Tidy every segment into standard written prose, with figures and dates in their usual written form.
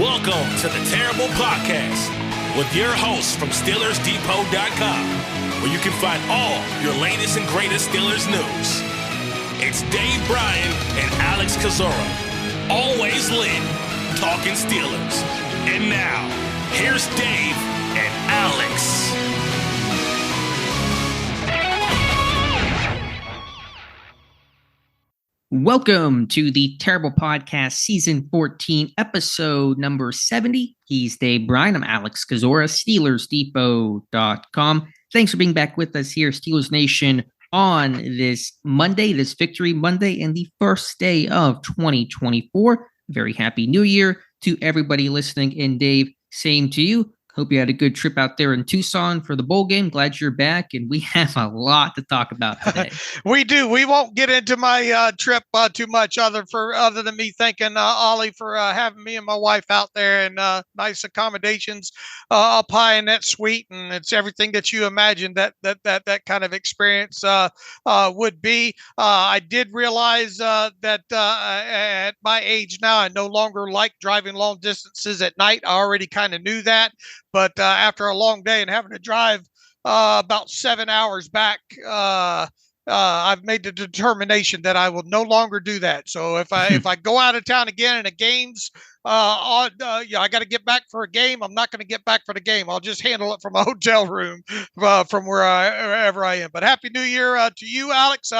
Welcome to the Terrible Podcast with your hosts from SteelersDepot.com, where you can find all your latest and greatest Steelers news. It's Dave Bryan and Alex Kozora, always lit, talking Steelers. And now, here's Dave and Alex. Welcome to the Terrible Podcast, Season 14, Episode number 70. He's Dave Bryan. I'm Alex Kozora, SteelersDepot.com. Thanks for being back with us here, Steelers Nation, on this Monday, this Victory Monday, and the first day of 2024. Very happy New Year to everybody listening. And Dave, same to you. Hope you had a good trip out there in Tucson for the bowl game. Glad you're back, and we have a lot to talk about today. We do. We won't get into my trip too much, other than me thanking Ollie for having me and my wife out there, and nice accommodations up high in that suite, and it's everything that you imagined that kind of experience would be. I did realize that at my age now, I no longer like driving long distances at night. I already kind of knew that. But after a long day and having to drive about 7 hours back, I've made the determination that I will no longer do that. So if I go out of town again in a game's I got to get back for a game, I'm not going to get back for the game. I'll just handle it from a hotel room from wherever I am. But Happy New Year to you, Alex.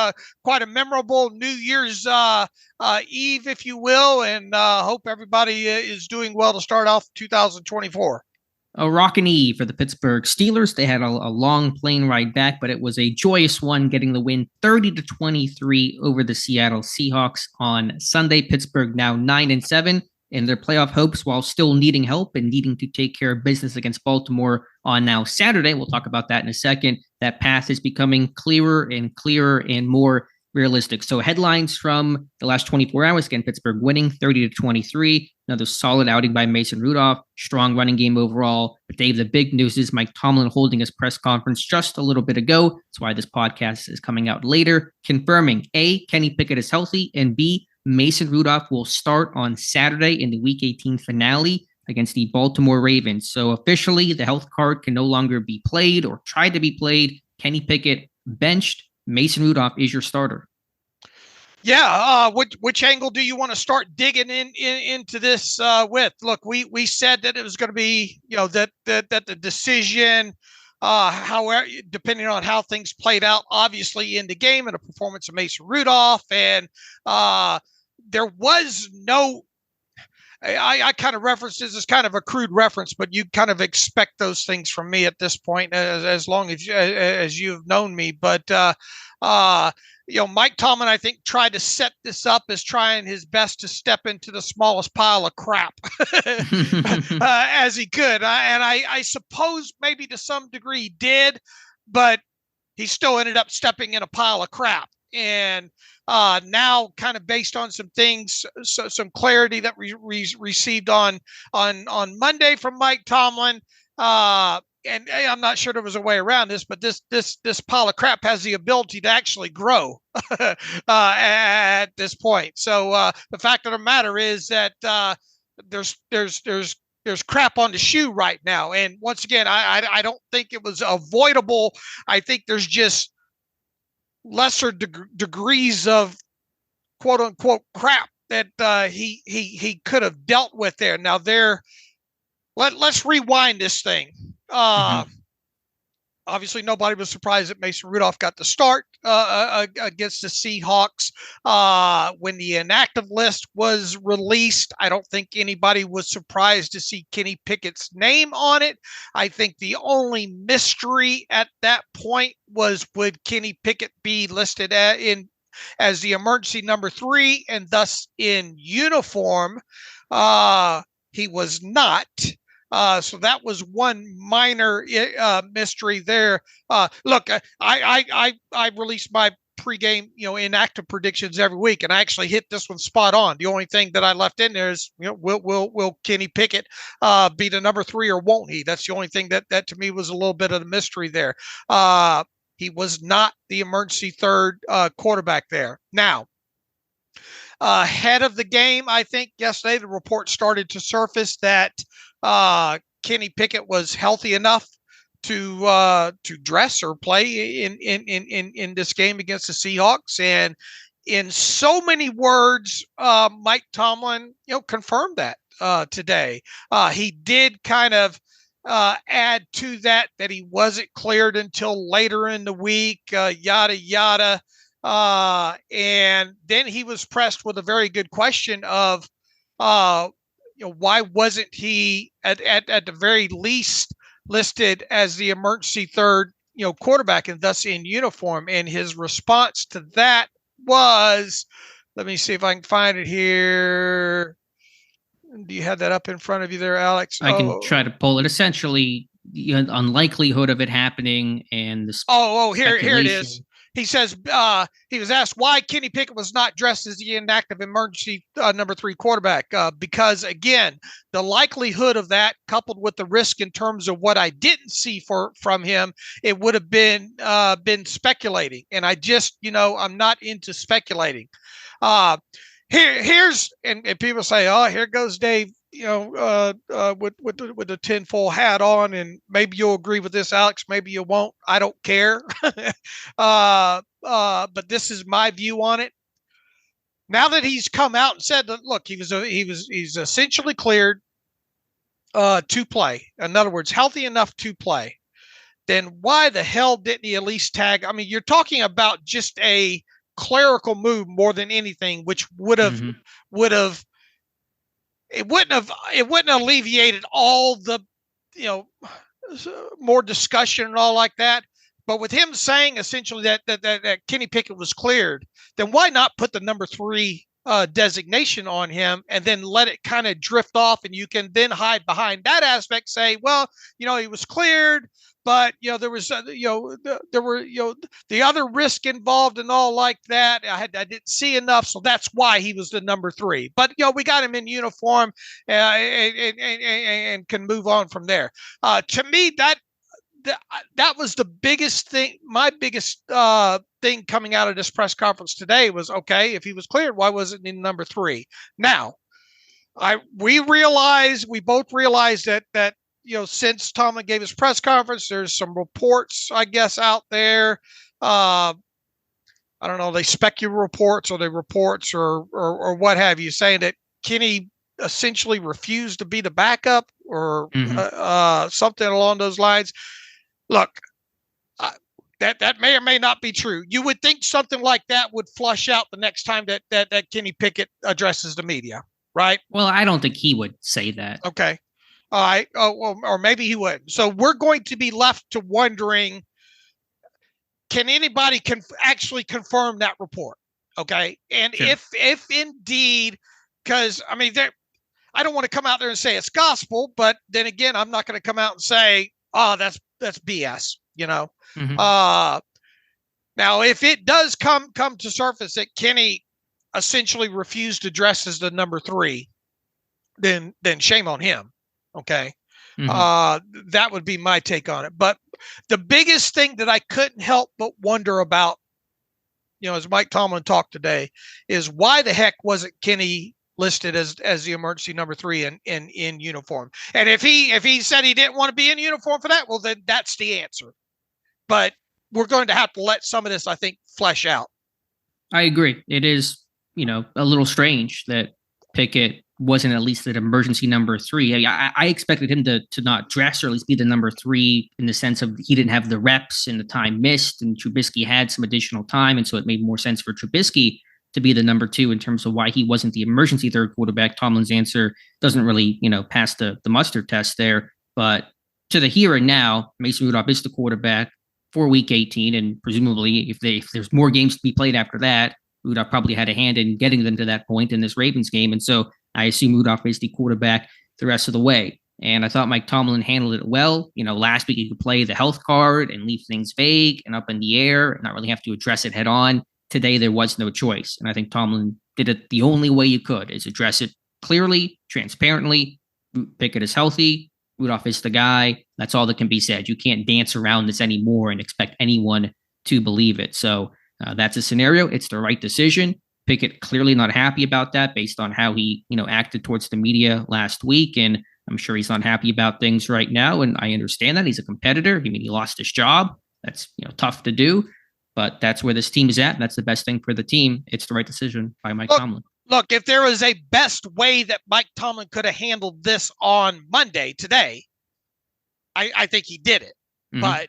Quite a memorable New Year's Eve, if you will, and hope everybody is doing well to start off 2024. A rockin' eve for the Pittsburgh Steelers. They had a long plane ride back, but it was a joyous one, getting the win 30-23 over the Seattle Seahawks on Sunday. Pittsburgh now 9-7 in their playoff hopes, while still needing help and needing to take care of business against Baltimore on now Saturday. We'll talk about that in a second. That path is becoming clearer and more realistic. So headlines from the last 24 hours, again, Pittsburgh winning 30-23. Another solid outing by Mason Rudolph. Strong running game overall. But Dave, the big news is Mike Tomlin holding his press conference just a little bit ago. That's why this podcast is coming out later, confirming A, Kenny Pickett is healthy, and B, Mason Rudolph will start on Saturday in the Week 18 finale against the Baltimore Ravens. So officially, the health card can no longer be played or tried to be played. Kenny Pickett benched. Mason Rudolph is your starter. Yeah, which angle do you want to start digging into this with? Look, we said that it was going to be, that the decision, however, depending on how things played out, obviously in the game and the performance of Mason Rudolph, and there was no. I kind of referenced this as kind of a crude reference, but you kind of expect those things from me at this point, as long as you've known me. But Mike Tomlin, I think, tried to set this up as trying his best to step into the smallest pile of crap as he could, and I suppose maybe to some degree he did, but he still ended up stepping in a pile of crap. And now, kind of based on some things, some clarity that we received on Monday from Mike Tomlin, and I'm not sure there was a way around this, but this pile of crap has the ability to actually grow at this point. So the fact of the matter is that there's crap on the shoe right now, and once again, I don't think it was avoidable. I think there's just lesser degrees of quote unquote crap that he could have dealt with there. Now let's rewind this thing. Obviously nobody was surprised that Mason Rudolph got the start against the Seahawks when the inactive list was released. I don't think anybody was surprised to see Kenny Pickett's name on it. I think the only mystery at that point was, would Kenny Pickett be listed as the emergency number 3 and thus in uniform? He was not. So that was one minor mystery there. Look, I release my pregame, inactive predictions every week, and I actually hit this one spot on. The only thing that I left in there is, will Kenny Pickett be the number 3 or won't he? That's the only thing that to me was a little bit of the mystery there. He was not the emergency third quarterback there. Now, ahead of the game. I think yesterday the report started to surface that Kenny Pickett was healthy enough to dress or play in this game against the Seahawks. And in so many words, Mike Tomlin, confirmed that today. He did kind of add to that he wasn't cleared until later in the week, yada, yada. And then he was pressed with a very good question of, why wasn't he at the very least listed as the emergency third, quarterback and thus in uniform? And his response to that was, let me see if I can find it here. Do you have that up in front of you there, Alex? I can try to pull it. Essentially, the unlikelihood of it happening and the here it is. He says he was asked why Kenny Pickett was not dressed as the inactive emergency number 3 quarterback. Because, again, the likelihood of that coupled with the risk in terms of what I didn't see from him, it would have been speculating. And I just, I'm not into speculating. Here's people say, oh, here goes Dave, with the tinfoil hat on, and maybe you'll agree with this, Alex. Maybe you won't. I don't care. But this is my view on it. Now that he's come out and said that, look, he's essentially cleared to play. In other words, healthy enough to play. Then why the hell didn't he at least tag? I mean, you're talking about just a clerical move more than anything, which would have it wouldn't have alleviated all the more discussion and all like that. But with him saying essentially that Kenny Pickett was cleared, then why not put the number 3 designation on him and then let it kind of drift off, and you can then hide behind that aspect, say, well, he was cleared, but there was there were the other risk involved and all like that. I didn't see enough, so that's why he was the number 3. But we got him in uniform and can move on from there. To me, that was the biggest thing. My biggest thing coming out of this press conference today was, okay, if he was cleared, why wasn't he number 3? Now, we both realized that since Tomlin gave his press conference, there's some reports, I guess, out there. I don't know, they speculative reports or they reports or what have you, saying that Kenny essentially refused to be the backup or something along those lines. Look, that may or may not be true. You would think something like that would flush out the next time that Kenny Pickett addresses the media, right? Well, I don't think he would say that. Okay. All right. Oh, well, or maybe he wouldn't. So we're going to be left to wondering, can anybody actually confirm that report? Okay. And sure. if indeed, because I mean, I don't want to come out there and say it's gospel, but then again, I'm not going to come out and say, oh, that's BS, Now, if it does come to surface that Kenny essentially refused to dress as the number 3, then shame on him. Okay. That would be my take on it. But the biggest thing that I couldn't help but wonder about, as Mike Tomlin talked today, is why the heck wasn't Kenny listed as the emergency number 3 in uniform? And if he said he didn't want to be in uniform for that, well, then that's the answer. But we're going to have to let some of this, I think, flesh out. I agree. It is, a little strange that Pickett wasn't at least an emergency number 3. I expected him to not dress or at least be the number 3 in the sense of he didn't have the reps and the time missed, and Trubisky had some additional time. And so it made more sense for Trubisky to be the number 2 in terms of why he wasn't the emergency third quarterback. Tomlin's answer doesn't really, pass the mustard test there. But to the here and now, Mason Rudolph is the quarterback for week 18. And presumably if there's more games to be played after that, Rudolph probably had a hand in getting them to that point in this Ravens game. And so I assume Rudolph is the quarterback the rest of the way. And I thought Mike Tomlin handled it well. Last week he could play the health card and leave things vague and up in the air and not really have to address it head on. Today, there was no choice. And I think Tomlin did it the only way you could, is address it clearly, transparently. Pickett is healthy. Rudolph is the guy. That's all that can be said. You can't dance around this anymore and expect anyone to believe it. So that's a scenario. It's the right decision. Pickett clearly not happy about that based on how he, acted towards the media last week. And I'm sure he's not happy about things right now. And I understand that. He's a competitor. He lost his job. That's, tough to do. But that's where this team is at. And that's the best thing for the team. It's the right decision by Mike Tomlin. Look, if there was a best way that Mike Tomlin could have handled this on Monday, today, I think he did it. Mm-hmm.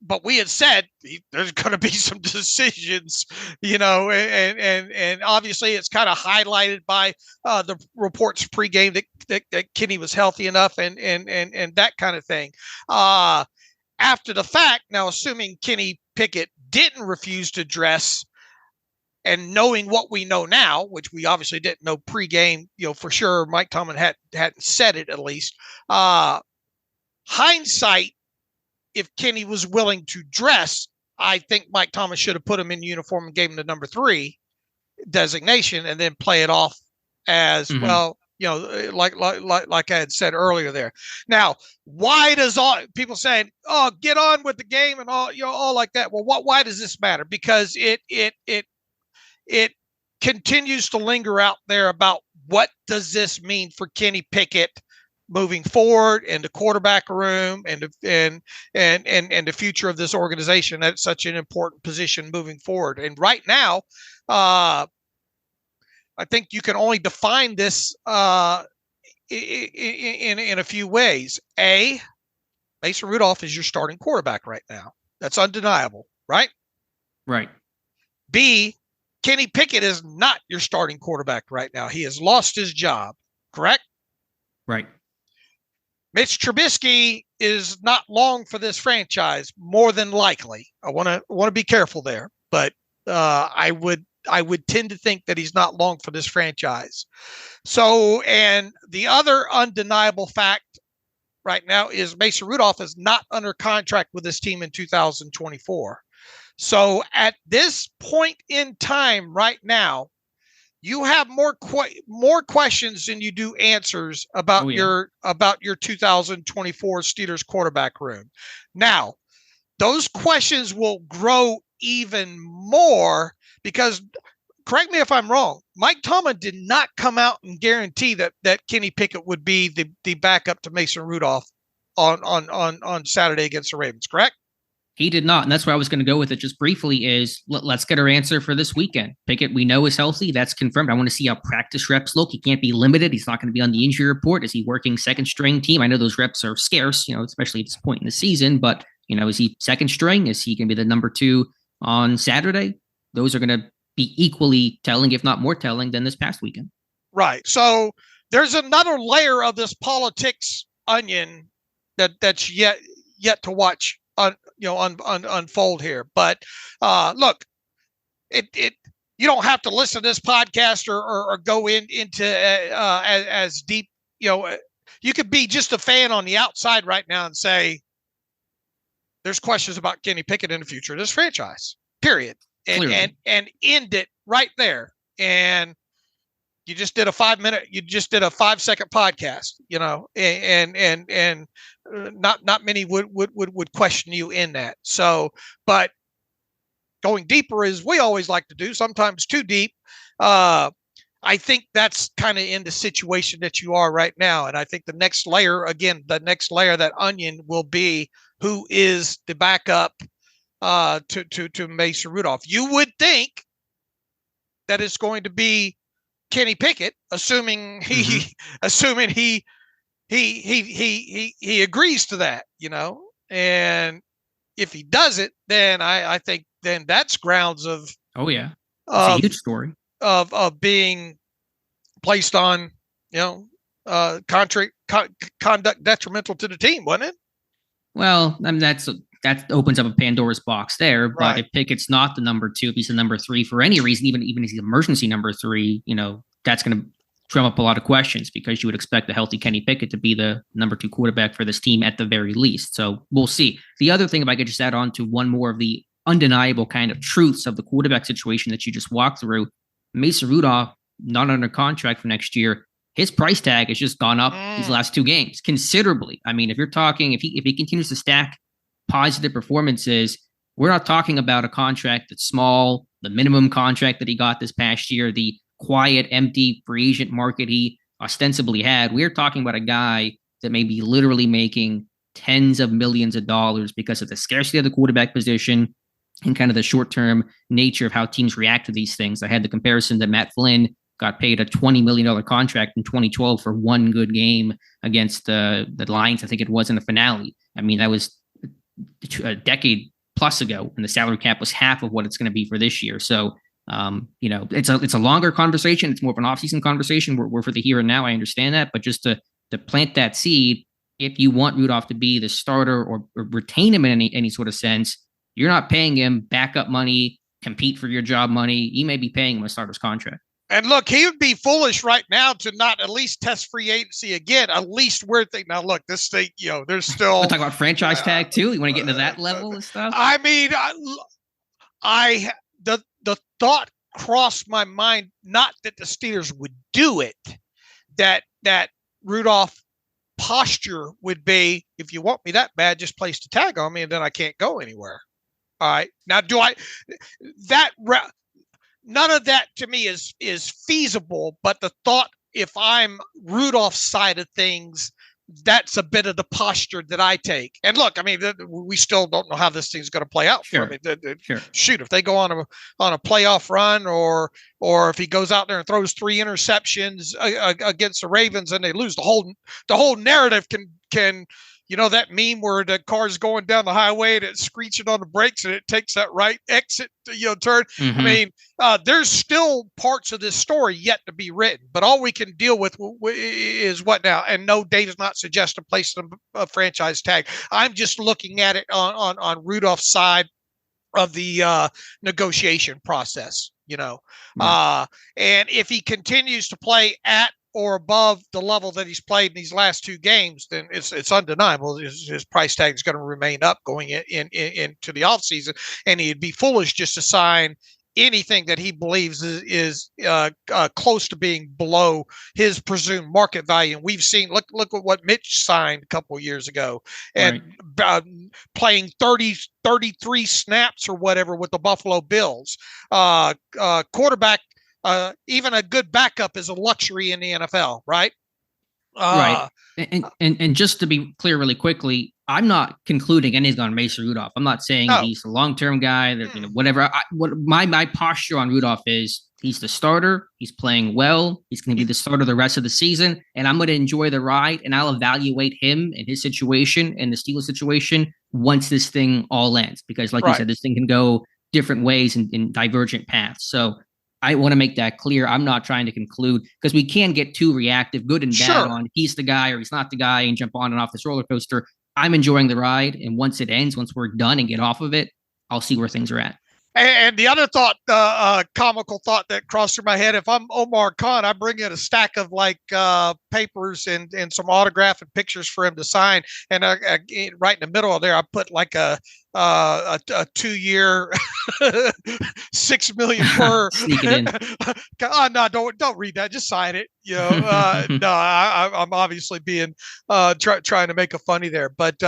But we had said there's going to be some decisions, and obviously it's kind of highlighted by the reports pregame that Kenny was healthy enough and that kind of thing. After the fact, now assuming Kenny Pickett didn't refuse to dress, and knowing what we know now, which we obviously didn't know pregame, for sure, Mike Tomlin hadn't said it at least. Hindsight, if Kenny was willing to dress, I think Mike Tomlin should have put him in uniform and gave him the number 3 designation, and then play it off as well. Like I had said earlier there. Now, why does all people saying, "Oh, get on with the game" and all like that? Well, why does this matter? Because it continues to linger out there about what does this mean for Kenny Pickett moving forward, and the quarterback room, and the future of this organization at such an important position moving forward. And right now, I think you can only define this in a few ways. A, Mason Rudolph is your starting quarterback right now. That's undeniable, right? Right. B, Kenny Pickett is not your starting quarterback right now. He has lost his job, correct? Right. Mitch Trubisky is not long for this franchise, more than likely. I want to be careful there, but I would tend to think that he's not long for this franchise. So, and the other undeniable fact right now is Mason Rudolph is not under contract with this team in 2024. So at this point in time right now, you have more questions than you do answers about your 2024 Steelers quarterback room. Now, those questions will grow even more because, correct me if I'm wrong, Mike Tomlin did not come out and guarantee that Kenny Pickett would be the backup to Mason Rudolph on Saturday against the Ravens, correct? He did not, and that's where I was going to go with it just briefly is let's get our answer for this weekend. Pickett, we know, is healthy. That's confirmed. I want to see how practice reps look. He can't be limited. He's not going to be on the injury report. Is he working second string team? I know those reps are scarce, especially at this point in the season, but, is he second string? Is he going to be the number 2 on Saturday? Those are going to be equally telling, if not more telling, than this past weekend. Right. So there's another layer of this politics onion that's yet to watch unfold here. But look, it you don't have to listen to this podcast or go into as deep. You could be just a fan on the outside right now and say there's questions about Kenny Pickett in the future of this franchise. Period. And end it right there. And you just did a 5-second podcast, and not many would question you in that. So, but going deeper is we always like to do, sometimes too deep. I think that's kind of in the situation that you are right now. And I think the next layer, that onion will be who is the backup to Mason Rudolph. You would think that it's going to be Kenny Pickett, assuming he agrees to that, and if he does it, then I think then that's grounds of it's a huge story of being placed on conduct detrimental to the team, wasn't it? Well, I mean, that opens up a Pandora's box there. But right. If Pickett's not the number 2, if he's the number 3 for any reason, even if he's emergency number 3, that's going to drum up a lot of questions because you would expect the healthy Kenny Pickett to be the number 2 quarterback for this team at the very least. So we'll see. The other thing, if I could just add on to one more of the undeniable kind of truths of the quarterback situation that you just walked through, Mason Rudolph, not under contract for next year, his price tag has just gone up these last 2 games considerably. I mean, if you're talking, if he continues to stack positive performances, we're not talking about a contract that's small, the minimum contract that he got this past year, the quiet, empty free agent market he ostensibly had. We're talking about a guy that may be literally making tens of millions of dollars because of the scarcity of the quarterback position and kind of the short-term nature of how teams react to these things. I had the comparison that Matt Flynn got paid a $20 million contract in 2012 for one good game against the Lions, I think it was, in the finale. I mean, that was a decade plus ago, and the salary cap was half of what it's going to be for this year. So, it's a longer conversation. It's more of an offseason conversation. We're for the here and now. I understand that, but just to plant that seed, if you want Rudolph to be the starter or retain him in any sort of sense, you're not paying him backup money, compete for your job money. You may be paying him a starter's contract. And look, he would be foolish right now to not at least test free agency again. At least we're thinking, now look, this thing, there's still. We'll talk about franchise tag too. You want to get into that level of stuff? I mean, the thought crossed my mind, not that the Steelers would do it, that Rudolph posture would be, if you want me that bad, just place the tag on me and then I can't go anywhere. All right. Now, none of that to me is feasible, but the thought, if I'm Rudolph's side of things, that's a bit of the posture that I take. And look, I mean, we still don't know how this thing's going to play out for me. Sure. Shoot, if they go on a playoff run, or if he goes out there and throws 3 interceptions against the Ravens and they lose, the whole narrative can. That meme where the car's going down the highway and it's screeching on the brakes and it takes that right exit, turn. Mm-hmm. I mean, there's still parts of this story yet to be written, but all we can deal with is what now? And no, Dave's not suggesting placing a franchise tag. I'm just looking at it on Rudolph's side of the negotiation process, and if he continues to play at or above the level that he's played in these last 2 games, then it's undeniable his price tag is going to remain up going into the offseason, and he'd be foolish just to sign anything that he believes is close to being below his presumed market value. And we've seen, look at what Mitch signed a couple of years ago, and playing 33 snaps or whatever with the Buffalo Bills. Quarterback. Even a good backup is a luxury in the NFL, right? Right. And just to be clear really quickly, I'm not concluding anything on Mason Rudolph. I'm not saying he's a long-term guy, that, whatever. What my posture on Rudolph is, he's the starter. He's playing well. He's going to be the starter the rest of the season, and I'm going to enjoy the ride, and I'll evaluate him and his situation and the Steelers situation once this thing all ends. Because like you said, this thing can go different ways in divergent paths. So I want to make that clear. I'm not trying to conclude, because we can get too reactive, good and bad, on he's the guy or he's not the guy, and jump on and off this roller coaster. I'm enjoying the ride. And once it ends, once we're done and get off of it, I'll see where things are at. And the other thought, comical thought that crossed through my head, if I'm Omar Khan, I bring in a stack of papers and some autograph and pictures for him to sign. And right in the middle of there, I put like a 2-year, $6 million per. Sneak it in. No, don't read that. Just sign it. No, I'm obviously being trying to make a funny there. But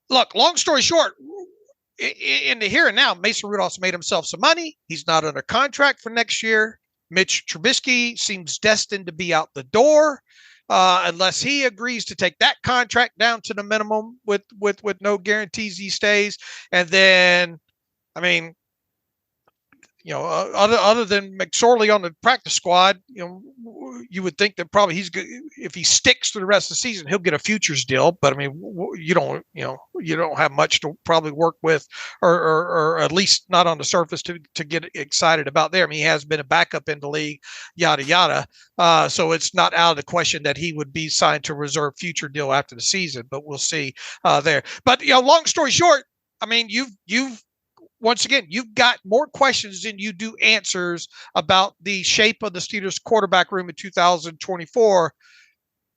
look, long story short, in the here and now, Mason Rudolph's made himself some money. He's not under contract for next year. Mitch Trubisky seems destined to be out the door unless he agrees to take that contract down to the minimum with no guarantees he stays. And then, I mean, other than McSorley on the practice squad, you would think that probably he's good. If he sticks to the rest of the season, he'll get a futures deal. But I mean, you don't have much to probably work with, or at least not on the surface to get excited about there. I mean, he has been a backup in the league, yada yada. So it's not out of the question that he would be signed to a reserve future deal after the season. But we'll see there. But long story short, I mean, you've once again, you've got more questions than you do answers about the shape of the Steelers quarterback room in 2024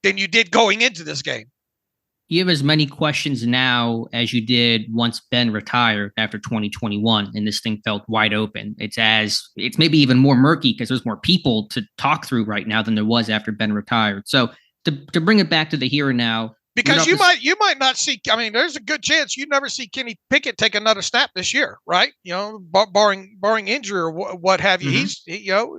than you did going into this game. You have as many questions now as you did once Ben retired after 2021, and this thing felt wide open. It's maybe even more murky because there's more people to talk through right now than there was after Ben retired. So to bring it back to the here and now, Because you might not see. I mean, there's a good chance you never see Kenny Pickett take another snap this year, right? Barring injury or what have you.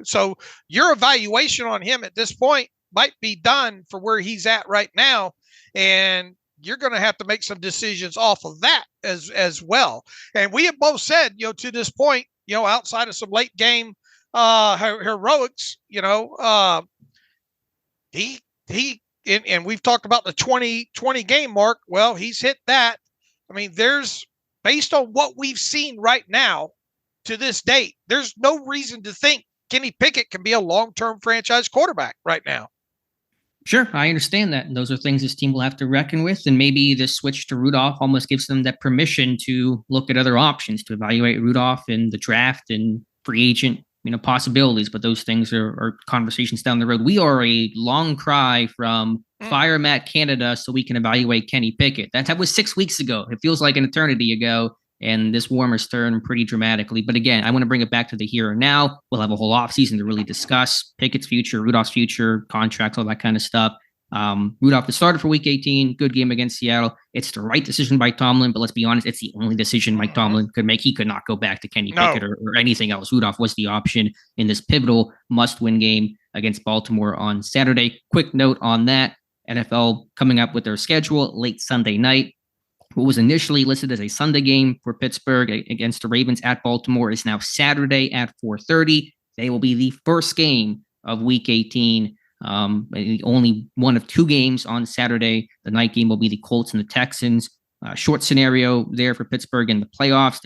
So your evaluation on him at this point might be done for where he's at right now, and you're going to have to make some decisions off of that as well. And we have both said, to this point, outside of some late game heroics, and we've talked about the 20 game mark. Well, he's hit that. I mean, based on what we've seen right now to this date, there's no reason to think Kenny Pickett can be a long-term franchise quarterback right now. Sure, I understand that. And those are things this team will have to reckon with. And maybe the switch to Rudolph almost gives them that permission to look at other options, to evaluate Rudolph in the draft and free agent, possibilities. But those things are conversations down the road. We are a long cry from fire Matt Canada so we can evaluate Kenny Pickett. That was 6 weeks ago. It feels like an eternity ago. And this warmer's turned pretty dramatically. But again, I want to bring it back to the here and now. We'll have a whole offseason to really discuss Pickett's future, Rudolph's future, contracts, all that kind of stuff. Rudolph has started for Week 18. Good game against Seattle. It's the right decision by Tomlin, but let's be honest, it's the only decision Mike Tomlin could make. He could not go back to Kenny Pickett or anything else. Rudolph was the option in this pivotal must-win game against Baltimore on Saturday. Quick note on that. NFL coming up with their schedule late Sunday night. What was initially listed as a Sunday game for Pittsburgh against the Ravens at Baltimore is now Saturday at 4:30. They will be the first game of Week 18. Only one of two games on Saturday. The night game will be the Colts and the Texans. Short scenario there for Pittsburgh in the playoffs.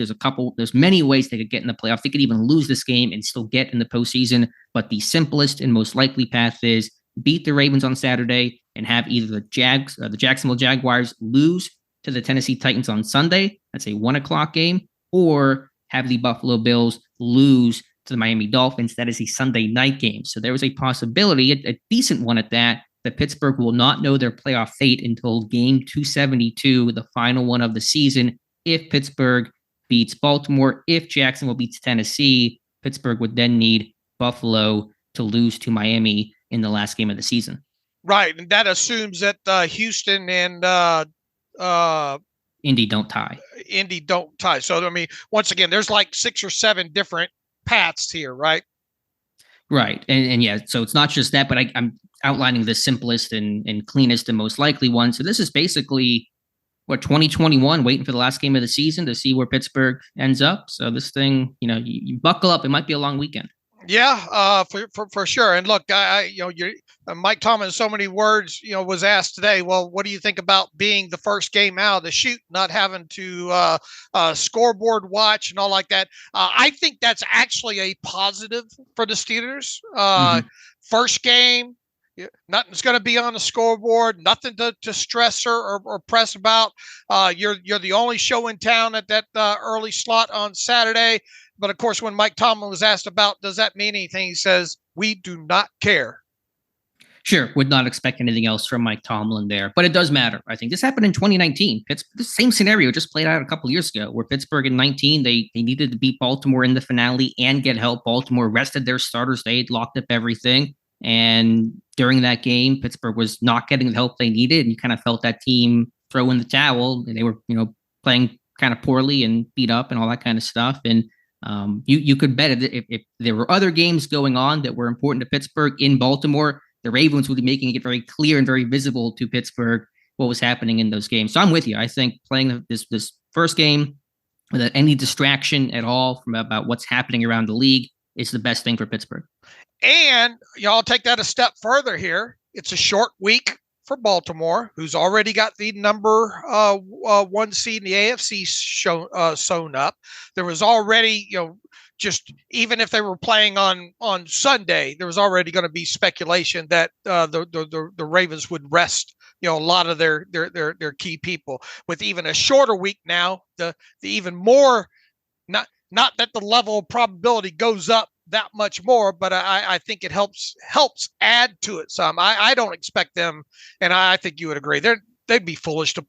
There's many ways they could get in the playoffs. They could even lose this game and still get in the postseason. But the simplest and most likely path is beat the Ravens on Saturday and have either the Jacksonville Jaguars lose to the Tennessee Titans on Sunday. That's a 1:00 game. Or have the Buffalo Bills lose to the Miami Dolphins. That is a Sunday night game. So there was a possibility, a decent one at that Pittsburgh will not know their playoff fate until game 272, the final one of the season. If Pittsburgh beats Baltimore, if Jacksonville beats Tennessee, Pittsburgh would then need Buffalo to lose to Miami in the last game of the season. Right. And that assumes that Houston and Indy don't tie. So, I mean, once again, there's like 6 or 7 different paths here, right? Right. And yeah, so it's not just that, but I'm outlining the simplest and cleanest and most likely one. So this is basically 2021, waiting for the last game of the season to see where Pittsburgh ends up. So this thing, you buckle up. It might be a long weekend. Yeah, for sure. And look, Mike Tomlin, in so many words, was asked today, well, what do you think about being the first game out of the chute, not having to scoreboard watch and all like that? I think that's actually a positive for the Steelers. First game, nothing's going to be on the scoreboard, nothing to stress or press about. You're the only show in town at that early slot on Saturday. But of course, when Mike Tomlin was asked about, does that mean anything? He says, we do not care. Sure. Would not expect anything else from Mike Tomlin there, but it does matter. I think this happened in 2019. The same scenario just played out a couple years ago where Pittsburgh in 19, they needed to beat Baltimore in the finale and get help. Baltimore rested their starters. They had locked up everything. And during that game, Pittsburgh was not getting the help they needed. And you kind of felt that team throw in the towel. And they were, playing kind of poorly and beat up and all that kind of stuff. And you could bet if there were other games going on that were important to Pittsburgh in Baltimore, the Ravens would be making it very clear and very visible to Pittsburgh what was happening in those games. So I'm with you. I think playing this first game without any distraction at all from about what's happening around the league is the best thing for Pittsburgh. And I'll take that a step further here. It's a short week for Baltimore, who's already got the number 1 seed in the AFC sewn up. There was already, just even if they were playing on Sunday, there was already going to be speculation that the Ravens would rest, a lot of their key people. With even a shorter week now, the even more, not that the level of probability goes up that much more, but I think it helps add to it some. I don't expect them, and I think you would agree, they'd be foolish to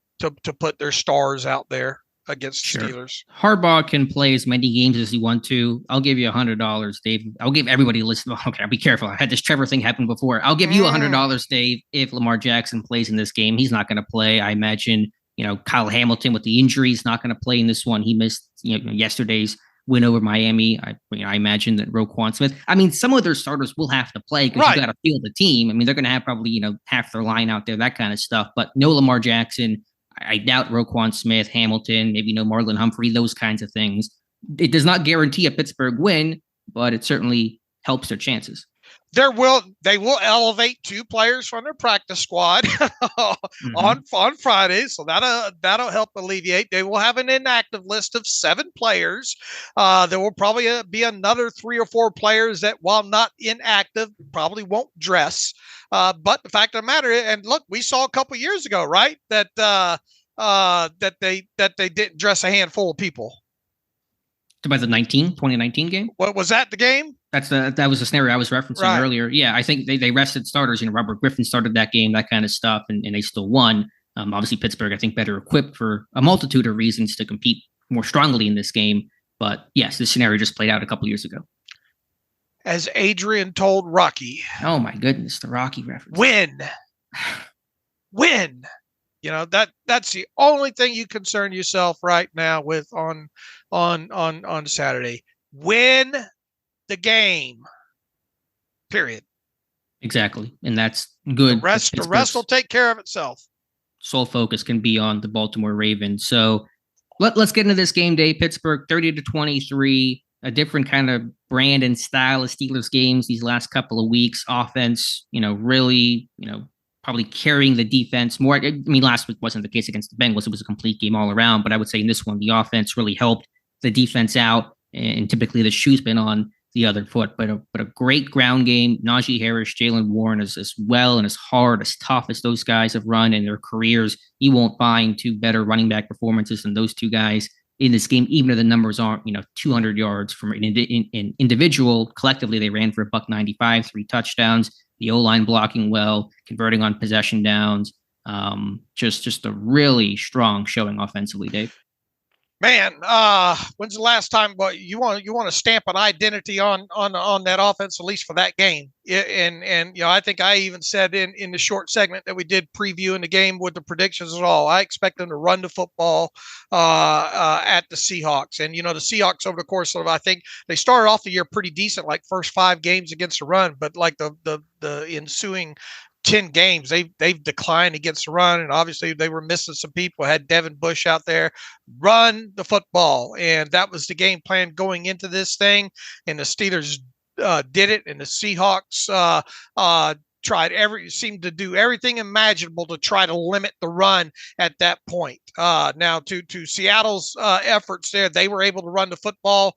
put their stars out there. against the Steelers. Harbaugh can play as many games as he wants to. I'll give you $100, Dave. I'll give everybody a listen. Okay, I'll be careful. I had this Trevor thing happen before. I'll give you $100, Dave, if Lamar Jackson plays in this game. He's not going to play. I imagine, Kyle Hamilton with the injury is not going to play in this one. He missed, yesterday's win over Miami. I imagine that Roquan Smith. I mean, some of their starters will have to play because you got to field the team. I mean, they're going to have probably, half their line out there, that kind of stuff. But no Lamar Jackson. I doubt Roquan Smith, Hamilton, maybe no Marlon Humphrey, those kinds of things. It does not guarantee a Pittsburgh win, but it certainly helps their chances. They will elevate 2 players from their practice squad on Friday, so that'll help alleviate. They will have an inactive list of 7 players. There will probably be another 3 or 4 players that, while not inactive, probably won't dress. But the fact of the matter is, and look, we saw a couple years ago, right, that they didn't dress a handful of people. By the 2019 game? What was that, the game? That was the scenario I was referencing earlier. Yeah, I think they rested starters. Robert Griffin started that game, that kind of stuff, and they still won. Obviously, Pittsburgh, I think, better equipped for a multitude of reasons to compete more strongly in this game. But yes, this scenario just played out a couple years ago. As Adrian told Rocky. Oh my goodness, the Rocky reference. Win. That's the only thing you concern yourself right now with on Saturday. Win the game. Period. Exactly. And that's good. The rest will take care of itself. Sole focus can be on the Baltimore Ravens. So let's get into this game day. Pittsburgh 30-23, a different kind of brand and style of Steelers games these last couple of weeks. Offense, really, probably carrying the defense more. I mean, last week wasn't the case against the Bengals. It was a complete game all around. But I would say in this one, the offense really helped the defense out. And typically the shoe's been on the other foot. But a great ground game. Najee Harris, Jalen Warren as well and as hard, as tough as those guys have run in their careers. You won't find 2 better running back performances than those 2 guys in this game, even if the numbers aren't, 200 yards from an individual. Collectively, they ran for $195, 3 touchdowns. The O-line blocking well, converting on possession downs. Just a really strong showing offensively, Dave. Man, when's the last time? Well, you want to stamp an identity on that offense, at least for that game. And I think I even said in the short segment that we did previewing the game with the predictions and all, I expect them to run the football at the Seahawks. And the Seahawks over the course of, I think they started off the year pretty decent, like first 5 games against the run, but like the ensuing 10 games, they've declined against the run, and obviously they were missing some people. Had Devin Bush out there. Run the football, and that was the game plan going into this thing, and the Steelers did it, and the Seahawks seemed to do everything imaginable to try to limit the run at that point. Now to Seattle's efforts there, they were able to run the football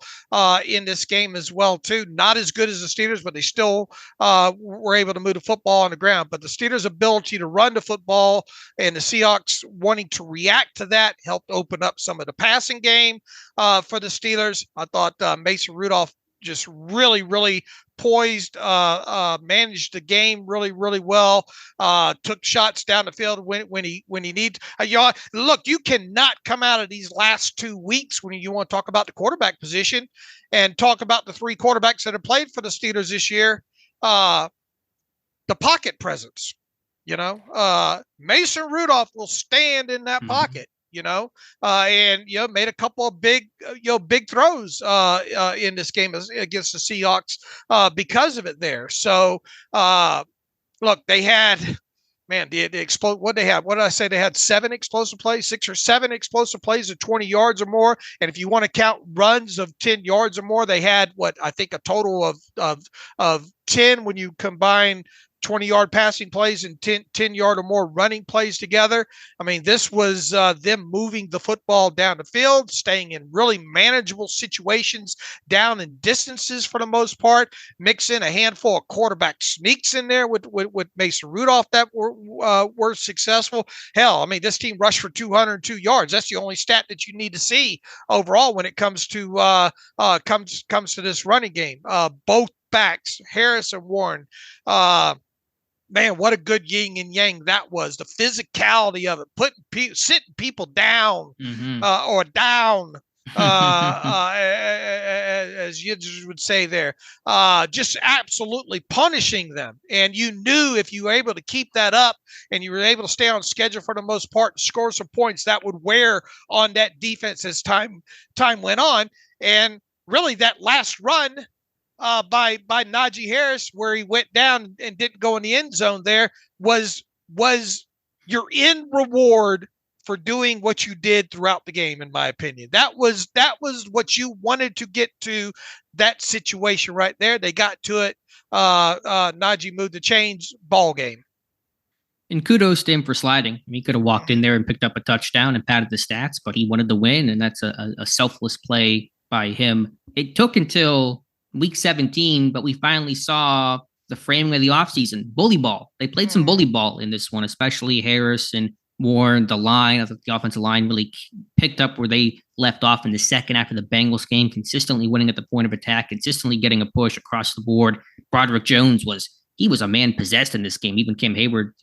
in this game as well too. Not as good as the Steelers, but they still were able to move the football on the ground. But the Steelers' ability to run the football and the Seahawks wanting to react to that helped open up some of the passing game for the Steelers. I thought Mason Rudolph just really, really poised, managed the game really, really well, took shots down the field when he needs. Look, you cannot come out of these last 2 weeks when you want to talk about the quarterback position and talk about the 3 quarterbacks that have played for the Steelers this year, the pocket presence. Mason Rudolph will stand in that pocket. And made a couple of big throws in this game against the Seahawks because of it there. So, look, they had, the explode. What they had? What did I say? They had 7 explosive plays, 6 or 7 explosive plays of 20 yards or more. And if you want to count runs of 10 yards or more, they had I think a total of 10 when you combine 20-yard passing plays and 10-yard or more running plays together. I mean, this was them moving the football down the field, staying in really manageable situations down in distances for the most part, mix in a handful of quarterback sneaks in there with Mason Rudolph that were successful. Hell, I mean, this team rushed for 202 yards. That's the only stat that you need to see overall when it comes to comes to this running game. Both backs, Harris and Warren, man, what a good yin and yang that was. The physicality of it, sitting people down or down, as you would say there, just absolutely punishing them. And you knew if you were able to keep that up and you were able to stay on schedule for the most part, score some points, that would wear on that defense as time went on. And really that last run by Najee Harris, where he went down and didn't go in the end zone there, was your end reward for doing what you did throughout the game, in my opinion. That was what you wanted to get to, that situation right there. They got to it. Najee moved the chains, ball game. And kudos to him for sliding. I mean, he could have walked in there and picked up a touchdown and padded the stats, but he wanted to win, and that's a selfless play by him. It took until week 17, but we finally saw the framing of the offseason. Bully ball. They played some bully ball in this one, especially Harris and Warren. The line, I think the offensive line really picked up where they left off in the second half of the Bengals game, consistently winning at the point of attack, consistently getting a push across the board. Broderick Jones was a man possessed in this game. Even Kim Hayward,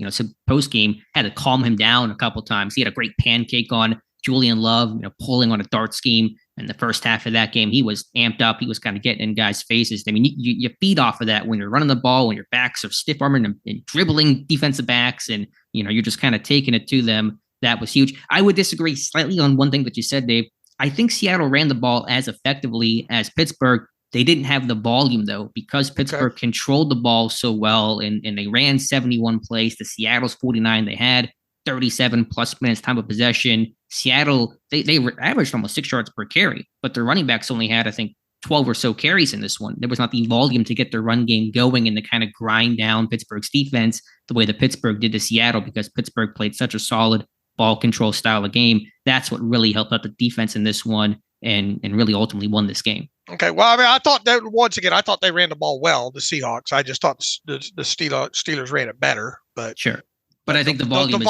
post game had to calm him down a couple times. He had a great pancake on Julian Love, pulling on a dart scheme in the first half of that game. He was amped up. He was kind of getting in guys' faces. I mean, you feed off of that when you're running the ball, when your backs are stiff arming and dribbling defensive backs, and you're just kind of taking it to them. That was huge. I would disagree slightly on one thing that you said, Dave. I think Seattle ran the ball as effectively as Pittsburgh. They didn't have the volume, though, because Pittsburgh controlled the ball so well, and they ran 71 plays to Seattle's 49. They had 37 plus minutes time of possession. Seattle, they averaged almost 6 yards per carry, but their running backs only had, I think, 12 or so carries in this one. There was not the volume to get their run game going and to kind of grind down Pittsburgh's defense the way that Pittsburgh did to Seattle, because Pittsburgh played such a solid ball control style of game. That's what really helped out the defense in this one and really ultimately won this game. Okay, well, I mean, I thought that once again, I thought they ran the ball well, the Seahawks. I just thought the Steelers ran it better, but sure. But I think the volume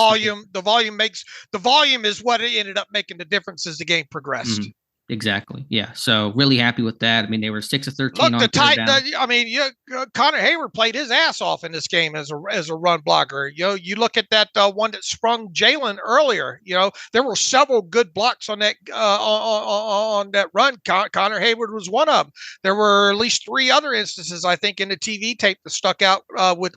is what ended up making the difference as the game progressed. Mm-hmm. Exactly. Yeah. So really happy with that. I mean, they were 6 of 13. Look, Connor Hayward played his ass off in this game as a run blocker. You look at that one that sprung Jalen earlier. There were several good blocks on that on that run. Connor Hayward was one of them. There were at least 3 other instances, I think, in the TV tape that stuck out with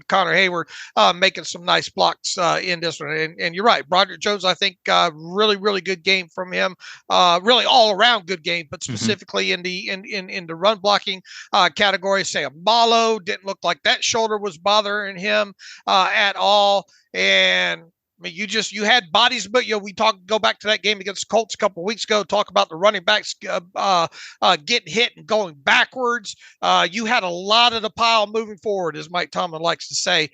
Connor Hayward making some nice blocks in this one. And you're right, Broderick Jones, I think, really, really good game from him. Really all around good game, but specifically in the run blocking category. Say Malo didn't look like that shoulder was bothering him at all. And I mean, you had bodies, but go back to that game against the Colts a couple of weeks ago, talk about the running backs getting hit and going backwards. You had a lot of the pile moving forward, as Mike Tomlin likes to say,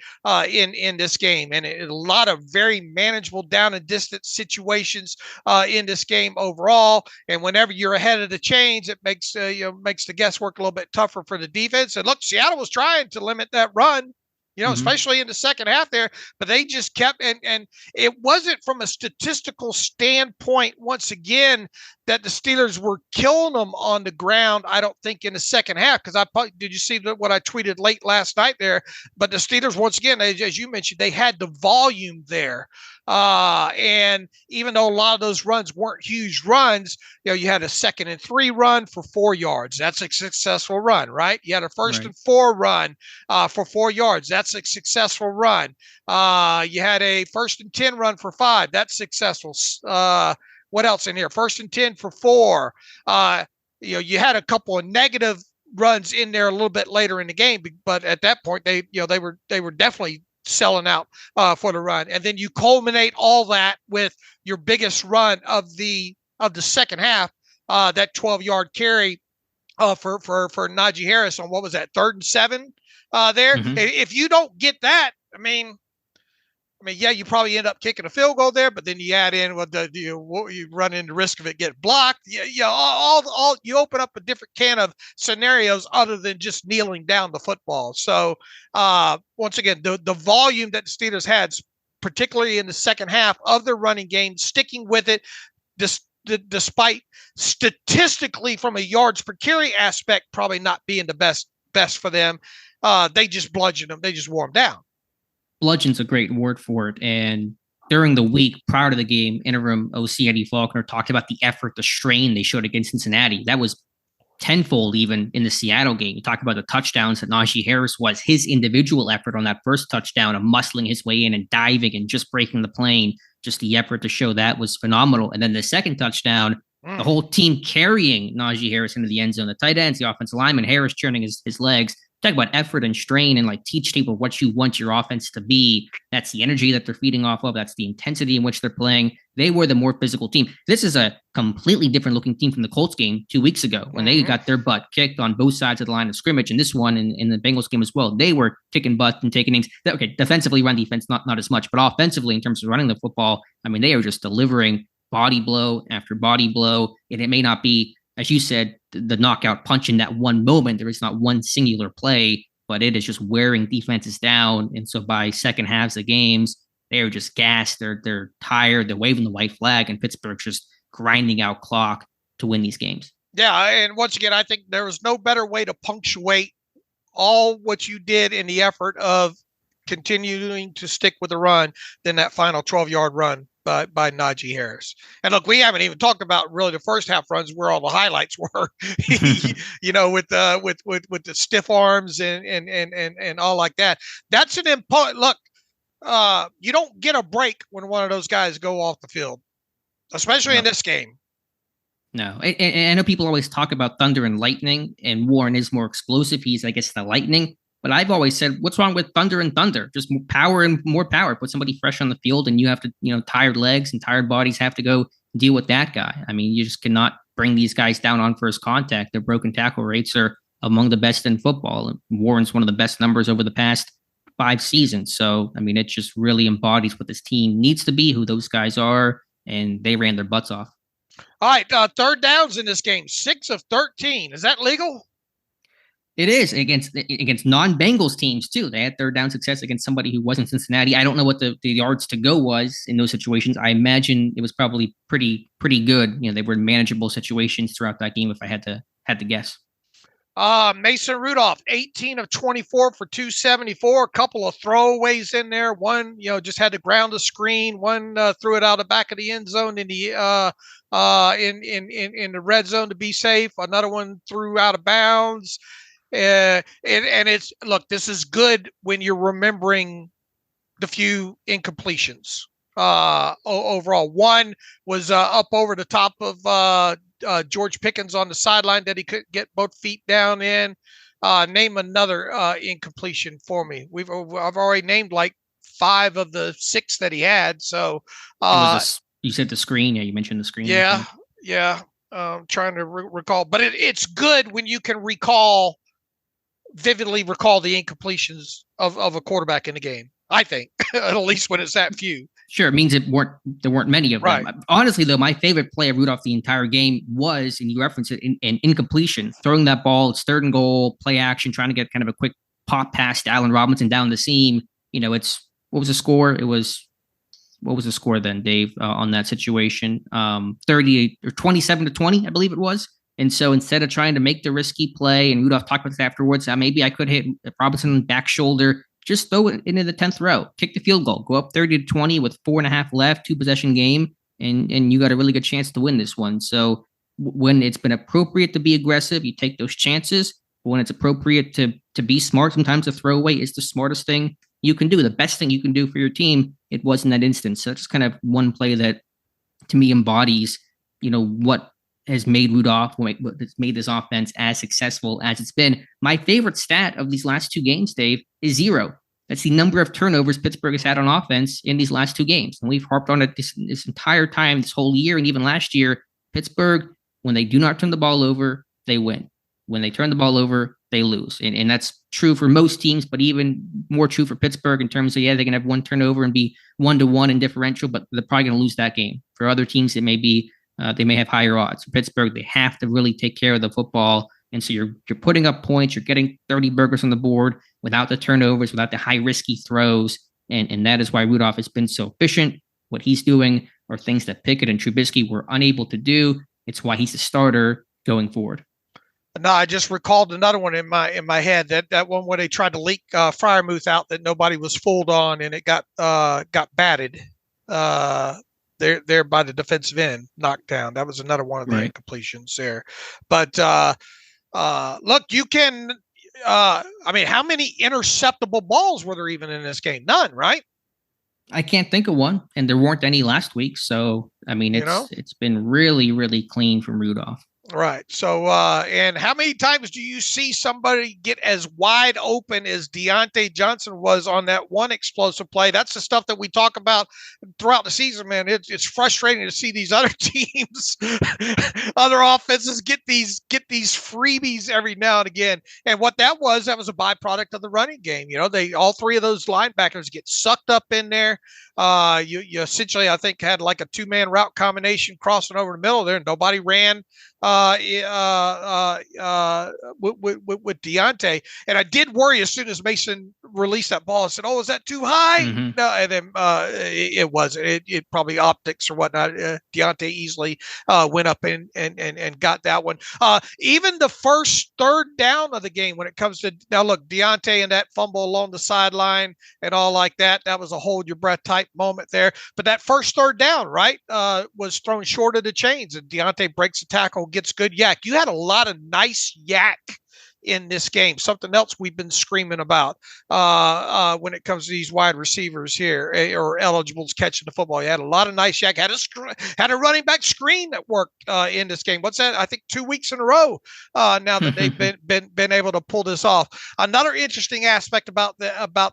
in this game, and a lot of very manageable down and distance situations in this game overall. And whenever you're ahead of the chains, it makes the guesswork a little bit tougher for the defense. And look, Seattle was trying to limit that run, especially in the second half there, but they just kept, and it wasn't from a statistical standpoint, once again, that the Steelers were killing them on the ground, I don't think, in the second half, because did you see what I tweeted late last night there? But the Steelers, once again, as you mentioned, they had the volume there. And even though a lot of those runs weren't huge runs, you had a 2nd and 3 run for 4 yards. That's a successful run, right? You had a 1st and 4 run for 4 yards. That's a successful run. You had a 1st and 10 run for 5. That's successful. What else in here? 1st and 10 for 4. You had a couple of negative runs in there a little bit later in the game, but at that point they were definitely selling out for the run. And then you culminate all that with your biggest run of the second half, that 12-yard carry for Najee Harris on, what was that, 3rd and 7 there? If you don't get that, I mean, yeah, you probably end up kicking a field goal there, but then you add in what you run into risk of it get blocked. All you open up a different can of scenarios other than just kneeling down the football. So once again, the volume that the Steelers had, particularly in the second half of their running game, sticking with it, despite statistically from a yards per carry aspect probably not being the best for them, they just bludgeoned them. They just wore them down. bludgeon's a great word for it. And during the week prior to the game, interim OC Eddie Faulkner talked about the effort, the strain they showed against Cincinnati. That was tenfold even in the Seattle game. You talk about the touchdowns that Najee Harris was, his individual effort on that first touchdown of muscling his way in and diving and just breaking the plane. Just the effort to show that was phenomenal. And then the second touchdown, the whole team carrying Najee Harris into the end zone, the tight ends, the offensive lineman, Harris churning his legs. Talk about effort and strain and like teach people what you want your offense to be. That's the energy that they're feeding off of. That's the intensity in which they're playing. They were the more physical team. This is a completely different looking team from the Colts game 2 weeks ago when they got their butt kicked on both sides of the line of scrimmage. And this one in the Bengals game as well, they were kicking butt and taking names. Okay, defensively, run defense, not as much, but offensively in terms of running the football, I mean, they are just delivering body blow after body blow. And it may not be, as you said, the knockout punch in that one moment. There is not one singular play, but it is just wearing defenses down. And so by second halves of games, they are just gassed. They're tired. They're waving the white flag, and Pittsburgh's just grinding out clock to win these games. Yeah, and once again, I think there was no better way to punctuate all what you did in the effort of continuing to stick with the run than that final 12-yard run by Najee Harris. And look, we haven't even talked about really the first half runs where all the highlights were, with the stiff arms and all like that. That's an important look. You don't get a break when one of those guys go off the field, especially in this game. No, and I know people always talk about thunder and lightning, and Warren is more explosive. He's, I guess, the lightning. But I've always said, what's wrong with thunder and thunder? Just more power and more power. Put somebody fresh on the field, and you have to, tired legs and tired bodies have to go deal with that guy. I mean, you just cannot bring these guys down on first contact. Their broken tackle rates are among the best in football. And Warren's one of the best numbers over the past 5 seasons. So, I mean, it just really embodies what this team needs to be, who those guys are, and they ran their butts off. All right, third downs in this game, 6 of 13. Is that legal? It is against non-Bengals teams too. They had third down success against somebody who wasn't Cincinnati. I don't know what the yards to go was in those situations. I imagine it was probably pretty good. They were in manageable situations throughout that game, if I had to guess. Mason Rudolph, 18 of 24 for 274. A couple of throwaways in there. One, just had to ground the screen. One threw it out the back of the end zone in the in the red zone to be safe. Another one threw out of bounds. And it's, look, this is good when you're remembering the few incompletions. Overall, one was up over the top of George Pickens on the sideline that he couldn't get both feet down in. Name another incompletion for me. I've already named like 5 of the 6 that he had. So you said the screen. Yeah, you mentioned the screen. Yeah. Trying to recall, but it's good when you can vividly recall the incompletions of a quarterback in the game. I think at least when it's that few. Sure, it means there weren't many of them. Right. Honestly, though, my favorite play of Rudolph the entire game was, and you referenced it, an incompletion, throwing that ball. It's 3rd and goal, play action, trying to get kind of a quick pop pass to Allen Robinson down the seam. What was the score? What was the score then, Dave, on that situation? 30 or 27-20, I believe it was. And so instead of trying to make the risky play, and Rudolph talked about this afterwards, maybe I could hit Robinson back shoulder, just throw it into the 10th row, kick the field goal, go up 30-20 with 4.5 left, 2-possession game, and you got a really good chance to win this one. So when it's been appropriate to be aggressive, you take those chances. But when it's appropriate to be smart, sometimes a throwaway is the smartest thing you can do, the best thing you can do for your team. It was in that instance. So it's kind of one play that, to me, embodies, what has made Rudolph, what has made this offense as successful as it's been. My favorite stat of these last 2 games, Dave, is 0. That's the number of turnovers Pittsburgh has had on offense in these last 2 games. And we've harped on it this entire time, this whole year, and even last year. Pittsburgh, when they do not turn the ball over, they win. When they turn the ball over, they lose. And that's true for most teams, but even more true for Pittsburgh in terms of, they can have one turnover and be 1-1 in differential, but they're probably going to lose that game. For other teams, it may be they may have higher odds. For Pittsburgh, they have to really take care of the football. And so you're putting up points, you're getting 30 burgers on the board without the turnovers, without the high risky throws. And that is why Rudolph has been so efficient. What he's doing are things that Pickett and Trubisky were unable to do. It's why he's the starter going forward. No, I just recalled another one in my head. That one where they tried to leak Freiermuth out that nobody was fooled on, and it got batted there by the defensive end, knocked down. That was another one of the incompletions there. But look, you can. I mean, how many interceptable balls were there even in this game? None, right? I can't think of one, and there weren't any last week. So, I mean, it's been really, really clean from Rudolph. Right. So, and how many times do you see somebody get as wide open as Deontay Johnson was on that one explosive play? That's the stuff that we talk about throughout the season, man. It's frustrating to see these other teams, other offenses get these freebies every now and again. And what that was a byproduct of the running game. You know, all three of those linebackers get sucked up in there. You essentially, I think, had like a 2-man route combination crossing over the middle there, and nobody ran with Deontay. And I did worry as soon as Mason released that ball. I said, "Oh, is that too high?" Mm-hmm. No, and then it wasn't. It probably optics or whatnot. Deontay easily went up and got that one. Even the first third down of the game, when it comes to now, look, Deontay and that fumble along the sideline and all like that. That was a hold your breath type moment there. But that first third down, right, was thrown short of the chains, and Deontay breaks the tackle, gets good yak. You had a lot of nice yak in this game. Something else we've been screaming about when it comes to these wide receivers here, or eligibles catching the football. You had a lot of nice yak. Had a running back screen that worked in this game. What's that? I think 2 weeks in a row now that they've been able to pull this off. Another interesting aspect about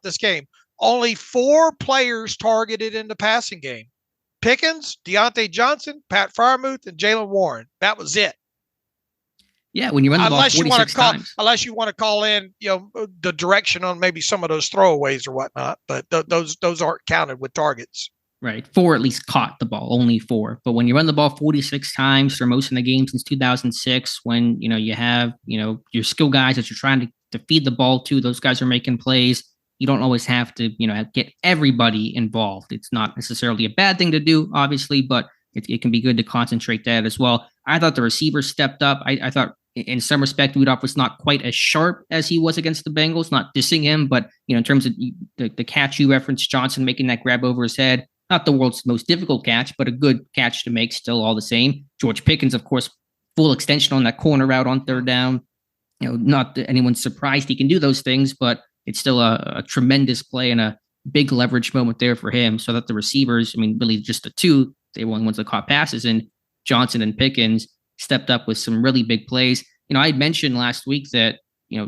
this game: only 4 players targeted in the passing game. Pickens, Deontay Johnson, Pat Freiermuth, and Jalen Warren. That was it. Yeah, when you run the ball 46 times. Unless you want to call in, the direction on maybe some of those throwaways or whatnot, but those aren't counted with targets. Right, 4 at least caught the ball, only 4. But when you run the ball 46 times for most of the game since 2006, when you have your skill guys that you're trying to feed the ball to, those guys are making plays. You don't always have to get everybody involved. It's not necessarily a bad thing to do, obviously, but it can be good to concentrate that as well. I thought the receivers stepped up. I thought in some respect, Rudolph was not quite as sharp as he was against the Bengals, not dissing him, but in terms of the catch you referenced, Johnson making that grab over his head, not the world's most difficult catch, but a good catch to make still all the same. George Pickens, of course, full extension on that corner route on third down. Not that anyone's surprised he can do those things, but it's still a tremendous play and a big leverage moment there for him. So that the receivers, really just the two, they were the ones that caught passes, and Johnson and Pickens stepped up with some really big plays. I had mentioned last week that,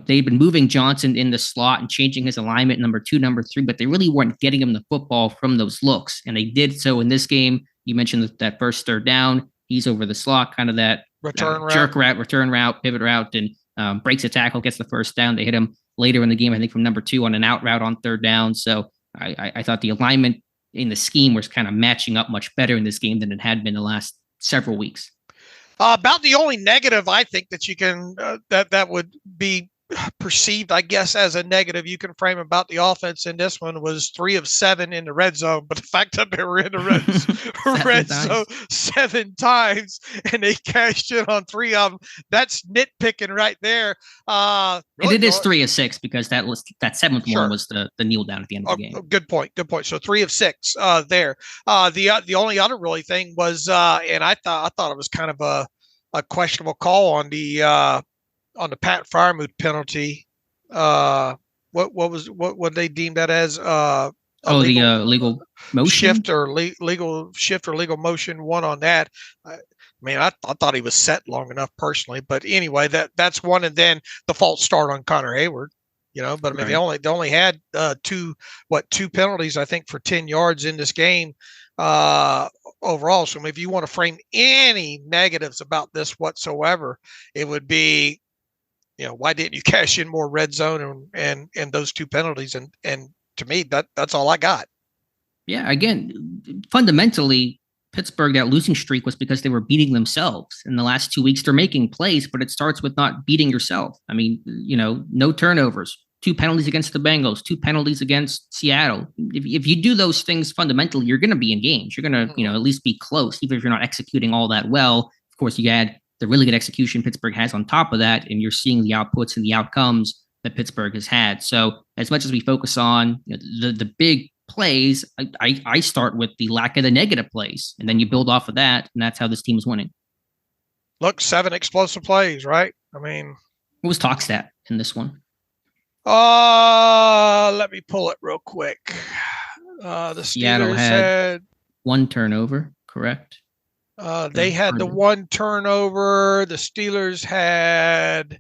they'd been moving Johnson in the slot and changing his alignment, number 2, number 3, but they really weren't getting him the football from those looks. And they did so in this game. You mentioned that first third down, he's over the slot, kind of that jerk route, return route, pivot route, and breaks a tackle, gets the first down. They hit him later in the game, I think from number 2 on an out route on third down. So I thought the alignment in the scheme was kind of matching up much better in this game than it had been the last several weeks. About the only negative I think that you can that would be perceived, I guess, as a negative you can frame about the offense in this one was 3 of 7 in the red zone. But the fact that they were in the red zone 7 times and they cashed in on 3 of them, that's nitpicking right there. Really, and it is 3 of 6 because that 7th one was the kneel down at the end of the game. Good point. So 3 of 6 there. The only other really thing was, and I thought it was kind of a questionable call on the Pat Freiermuth penalty. What they deemed that as? Legal motion shift or legal motion. One on that. I thought he was set long enough personally, but anyway, that's one. And then the false start on Connor Hayward. But right. They only had 2 penalties, I think, for 10 yards in this game overall. So if you want to frame any negatives about this whatsoever, it would be, why didn't you cash in more red zone and those 2 penalties? And to me, that's all I got. Yeah, again, fundamentally, Pittsburgh, that losing streak was because they were beating themselves. In the last 2 weeks, they're making plays, but it starts with not beating yourself. No turnovers, 2 penalties against the Bengals, 2 penalties against Seattle. If you do those things fundamentally, you're going to be in games. You're going to, at least be close, even if you're not executing all that well. Of course, you had the really good execution Pittsburgh has on top of that, and you're seeing the outputs and the outcomes that Pittsburgh has had. So as much as we focus on the big plays, I start with the lack of the negative plays, and then you build off of that, and that's how this team is winning. Look, 7 explosive plays, right? I mean, what was Talkstat in this one? Let me pull it real quick. The Seattle Steelers had 1 turnover, correct? They had the 1 turnover. The Steelers had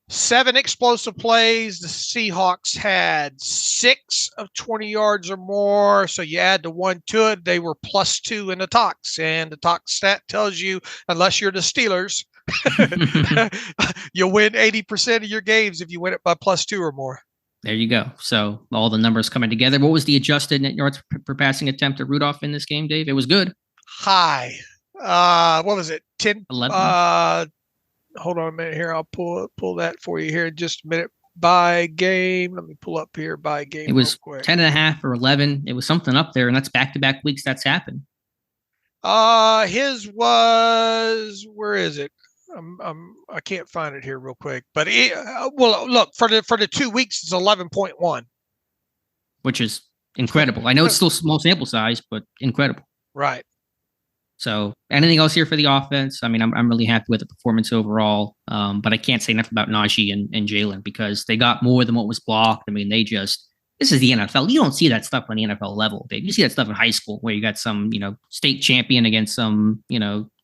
7 explosive plays. The Seahawks had 6 of 20 yards or more. So you add the 1 to it, they were +2 in the talks. And the talk stat tells you, unless you're the Steelers, you'll win 80% of your games if you win it by +2 or more. There you go. So all the numbers coming together. What was the adjusted net yards per passing attempt to Rudolph in this game, Dave? It was good. High. What was it? 10. 11. Hold on a minute here. I'll pull that for you here in just a minute. By game. Let me pull up here by game. It was 10.5 or 11. It was something up there, and that's back-to-back weeks that's happened. His was, where is it? I can't find it here real quick, but well, look, for the 2 weeks, it's 11.1, which is incredible. I know it's still small sample size, but incredible. Right. So anything else here for the offense? I mean, I'm really happy with the performance overall, but I can't say enough about Najee and Jalen because they got more than what was blocked. I mean, this is the NFL. You don't see that stuff on the NFL level, Dave. You see that stuff in high school where you got some, state champion against some,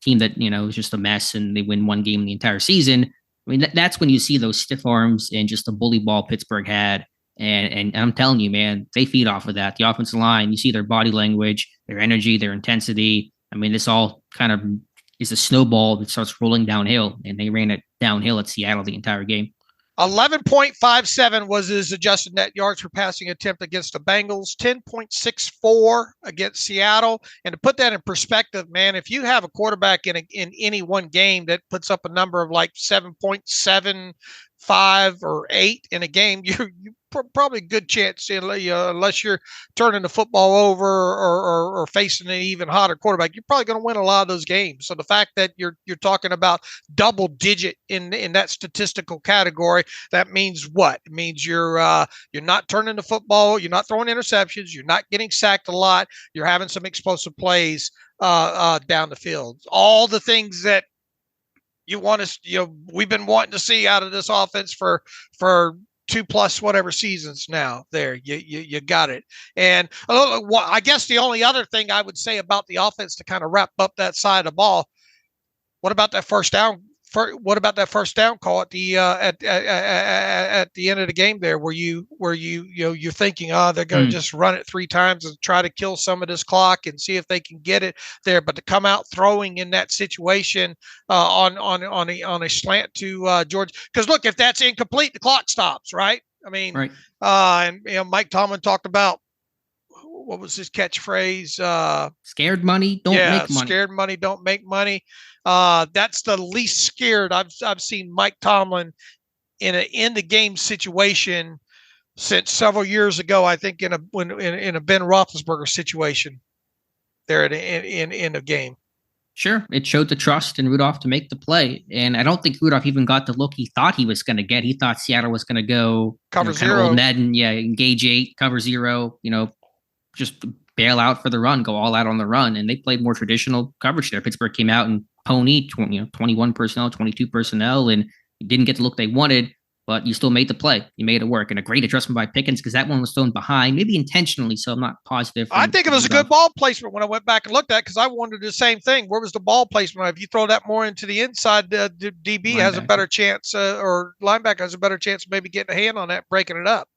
team that, is just a mess and they win 1 game in the entire season. I mean, that's when you see those stiff arms and just the bully ball Pittsburgh had. And I'm telling you, man, they feed off of that. The offensive line, you see their body language, their energy, their intensity. I mean, this all kind of is a snowball that starts rolling downhill, and they ran it downhill at Seattle the entire game. 11.57 was his adjusted net yards per passing attempt against the Bengals, 10.64 against Seattle. And to put that in perspective, man, if you have a quarterback in any one game that puts up a number of like 7.75 or 8 in a game, you probably a good chance, unless you're turning the football over or facing an even hotter quarterback, you're probably going to win a lot of those games. So the fact that you're talking about double digit in that statistical category, that means what? It means you're not turning the football, you're not throwing interceptions, you're not getting sacked a lot, you're having some explosive plays down the field. All the things that you want to, we've been wanting to see out of this offense for 2+ whatever seasons now. There, you got it. And I guess the only other thing I would say about the offense to kind of wrap up that side of the ball, what about that first down? What about that first down call at the at the end of the game there, where you're thinking, they're going to just run it 3 times and try to kill some of this clock and see if they can get it there, but to come out throwing in that situation on a slant to George, because look, if that's incomplete, the clock stops, right? I mean, right. And Mike Tomlin talked about, what was his catchphrase? Scared money don't make money. Scared money don't make money. That's the least scared I've seen Mike Tomlin in an end-of-game situation since several years ago. I think in a Ben Roethlisberger situation there at the end of game. Sure, it showed the trust in Rudolph to make the play, and I don't think Rudolph even got the look he thought he was going to get. He thought Seattle was going to go cover 0, kind of old Madden, engage 8, cover 0, just bail out for the run, go all out on the run, and they played more traditional coverage there. Pittsburgh came out and pony 21 personnel, 22 personnel, and didn't get the look they wanted, but you still made the play. You made it work, and a great adjustment by Pickens because that one was thrown behind, maybe intentionally, so I'm not positive. I think it was a good ball placement when I went back and looked at it, because I wondered the same thing. Where was the ball placement? If you throw that more into the inside, the DB has a better chance, or linebacker has a better chance of maybe getting a hand on that, breaking it up.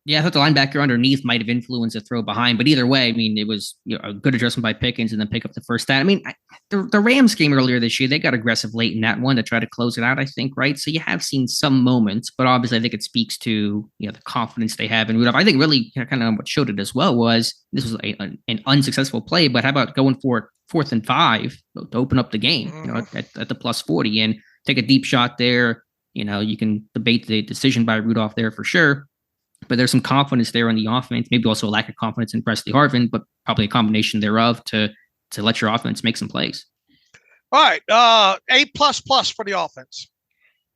Yeah, I thought the linebacker underneath might have influenced the throw behind, but either way, I mean, it was a good adjustment by Pickens and then pick up the first down. I mean, the Rams game earlier this year, they got aggressive late in that one to try to close it out, I think, right? So you have seen some moments, but obviously I think it speaks to the confidence they have in Rudolph. I think really kind of what showed it as well was this was an unsuccessful play, but how about going for it 4th and 5 to open up the game, at the +40 and take a deep shot there. You can debate the decision by Rudolph there for sure. But there's some confidence there on the offense, maybe also a lack of confidence in Presley Harvin, but probably a combination thereof to let your offense make some plays. All right. A++ for the offense.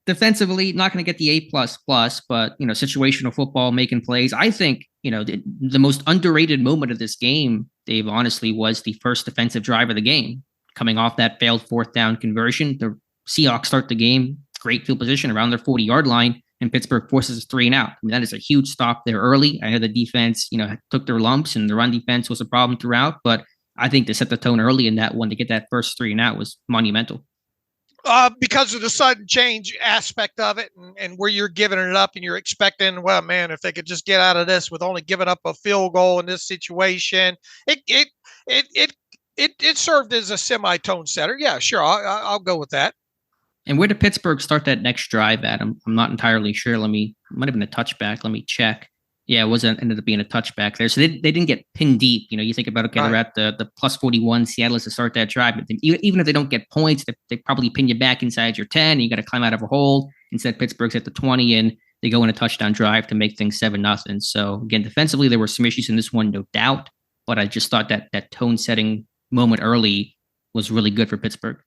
Defensively, not going to get the A++, but situational football, making plays. I think the most underrated moment of this game, Dave, honestly, was the first defensive drive of the game. Coming off that failed fourth down conversion, the Seahawks start the game, great field position around their 40-yard line, and Pittsburgh forces a 3-and-out. I mean, that is a huge stop there early. I know the defense, took their lumps, and the run defense was a problem throughout, but I think to set the tone early in that one to get that first 3-and-out was monumental. Because of the sudden change aspect of it, and where you're giving it up and you're expecting, well, man, if they could just get out of this with only giving up a field goal in this situation, it served as a semi-tone setter. Yeah, sure, I'll go with that. And where did Pittsburgh start that next drive at? I'm not entirely sure. Might have been a touchback. Let me check. Yeah, it ended up being a touchback there. So they didn't get pinned deep. You think about, okay, they're at the plus 41. Seattle is to start that drive. But even if they don't get points, they probably pin you back inside your 10. And you got to climb out of a hole. Instead, Pittsburgh's at the 20, and they go in a touchdown drive to make things 7-0. So again, defensively, there were some issues in this one, no doubt. But I just thought that tone-setting moment early was really good for Pittsburgh.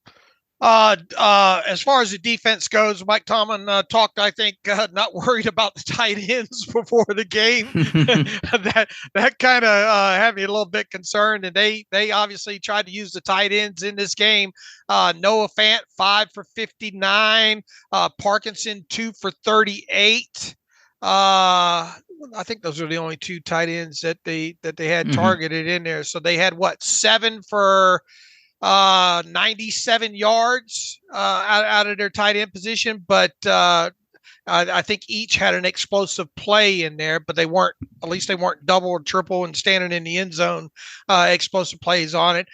As far as the defense goes, Mike Tomlin talked, I think, not worried about the tight ends before the game. that kind of had me a little bit concerned. And they obviously tried to use the tight ends in this game. Noah Fant, 5 for 59. Parkinson, 2 for 38. I think those are the only 2 tight ends that they had targeted in there. So they had 7 for 97 yards out of their tight end position, but I think each had an explosive play in there, but they weren't double or triple and standing in the end zone explosive plays on it.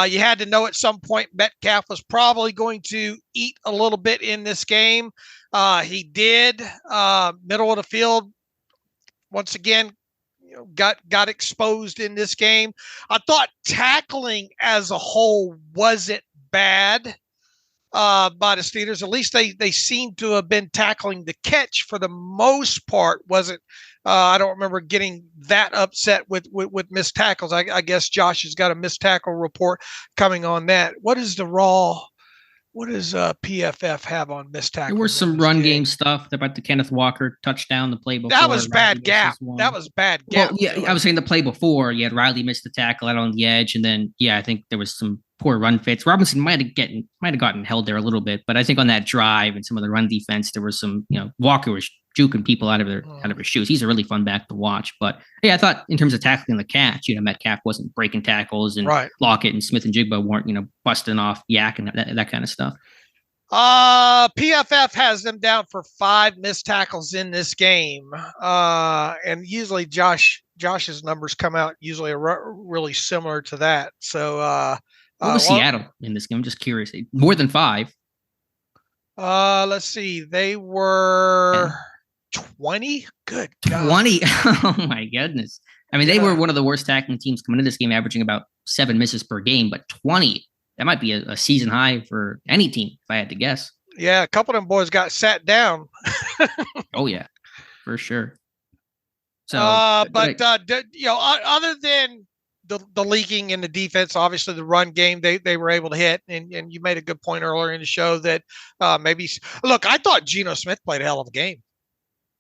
You had to know at some point Metcalf was probably going to eat a little bit in this game. He did. Middle of the field, once again, got exposed in this game. I thought tackling as a whole wasn't bad by the Steelers. At least they seem to have been tackling the catch for the most part. Wasn't I don't remember getting that upset with missed tackles. I guess Josh has got a missed tackle report coming on that. What does PFF have on missed tackles? There was some run game stuff about the Kenneth Walker touchdown, the play before. That was bad gap. That was bad gap. Well, yeah, I was saying the play before. You had Riley missed the tackle out on the edge, and then I think there was some poor run fits. Robinson might have gotten held there a little bit, but I think on that drive and some of the run defense, there was some. Walker was juking people out of his shoes. He's a really fun back to watch. But yeah, I thought in terms of tackling the catch, Metcalf wasn't breaking tackles, and Lockett and Smith and Jigba weren't busting off yak and that kind of stuff. PFF has them down for 5 missed tackles in this game, and usually Josh's numbers come out usually really similar to that. So what was Seattle in this game? I'm just curious. More than 5. Let's see. They were 20. Good God. 20. Oh my goodness. I mean, they were one of the worst tackling teams coming into this game, averaging about 7 misses per game, but 20. That might be a season high for any team, if I had to guess. Yeah, a couple of them boys got sat down. Oh yeah, for sure. So, other than the leaking in the defense, obviously the run game they were able to hit, and you made a good point earlier in the show that maybe look, I thought Geno Smith played a hell of a game.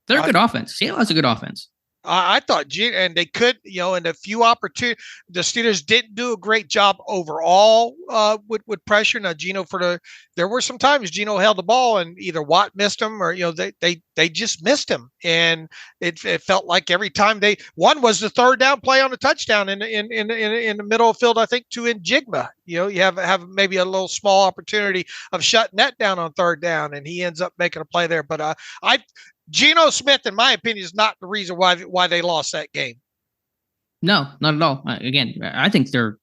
They're a good offense. Seattle has a good offense. I thought, and they could, in a few opportunities, the Steelers didn't do a great job overall with pressure. Now, there were some times Geno held the ball and either Watt missed him or, they just missed him. And it felt like every time one was the third down play on the touchdown in the middle of the field, I think, to Njigba. You have maybe a little small opportunity of shutting that down on third down, and he ends up making a play there. But Geno Smith, in my opinion, is not the reason why they lost that game. No, not at all. Again, I think their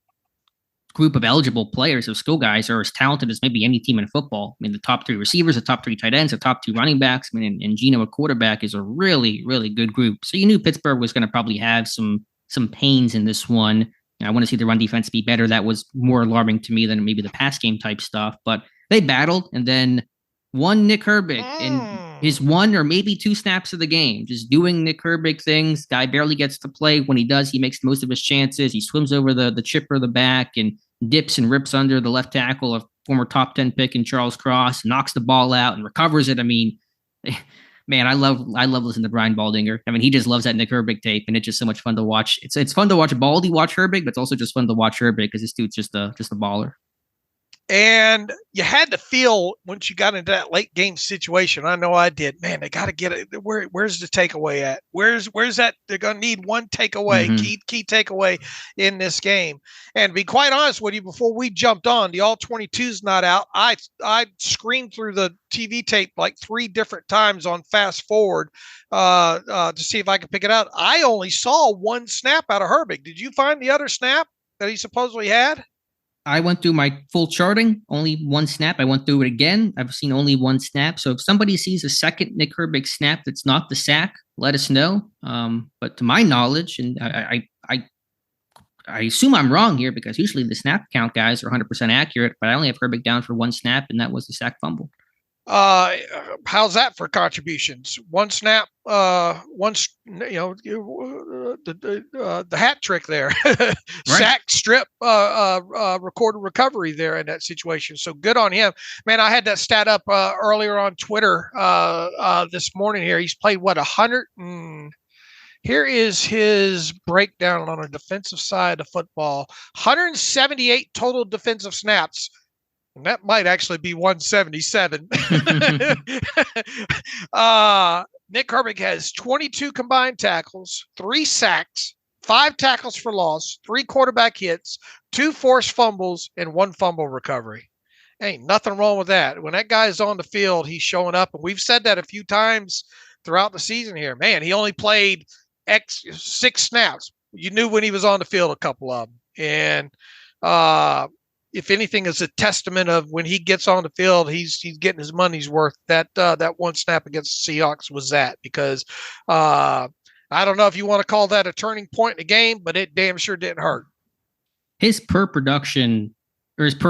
group of eligible players, of skill guys, are as talented as maybe any team in football. I mean, the top 3 receivers, the top 3 tight ends, the top 2 running backs. I mean, and Geno, a quarterback, is a really, really good group. So you knew Pittsburgh was going to probably have some pains in this one. I want to see the run defense be better. That was more alarming to me than maybe the pass game type stuff. But they battled, and then one Nick Herbig in his 1 or maybe 2 snaps of the game, just doing Nick Herbig things. Guy barely gets to play. When he does, he makes most of his chances. He swims over the chipper of the back and dips and rips under the left tackle former top 10 pick in Charles Cross, knocks the ball out and recovers it. I mean, man, I love listening to Brian Baldinger. I mean, he just loves that Nick Herbig tape, and it's just so much fun to watch. It's fun to watch Baldy watch Herbig, but it's also just fun to watch Herbig because this dude's just a baller. And you had to feel once you got into that late game situation. I know I did. Man, they got to get it. Where's the takeaway at? Where's that? They're going to need one takeaway, key takeaway in this game. And to be quite honest with you, before we jumped on, the all 22's not out. I screamed through the TV tape like 3 different times on fast forward to see if I could pick it out. I only saw one snap out of Herbig. Did you find the other snap that he supposedly had? I went through my full charting, only one snap. I went through it again. I've seen only one snap. So if somebody sees a second Nick Herbig snap that's not the sack, let us know. But to my knowledge, and I assume I'm wrong here because usually the snap count guys are 100% accurate, but I only have Herbig down for one snap, and that was the sack fumble. How's that for contributions? One snap, the hat trick there, right. Sack, strip, recorded recovery there in that situation. So good on him, man. I had that stat up earlier on Twitter this morning. Here he's played 100 and here is his breakdown on a defensive side of football. 178 total defensive snaps. And that might actually be 177. Nick Herbig has 22 combined tackles, 3 sacks, 5 tackles for loss, 3 quarterback hits, 2 forced fumbles, and 1 fumble recovery. Ain't nothing wrong with that. When that guy's on the field, he's showing up. And we've said that a few times throughout the season here. Man, he only played 6 snaps. You knew when he was on the field, a couple of them. And if anything, is a testament of when he gets on the field, he's getting his money's worth. That one snap against the Seahawks was that, because I don't know if you want to call that a turning point in the game, but it damn sure didn't hurt. His per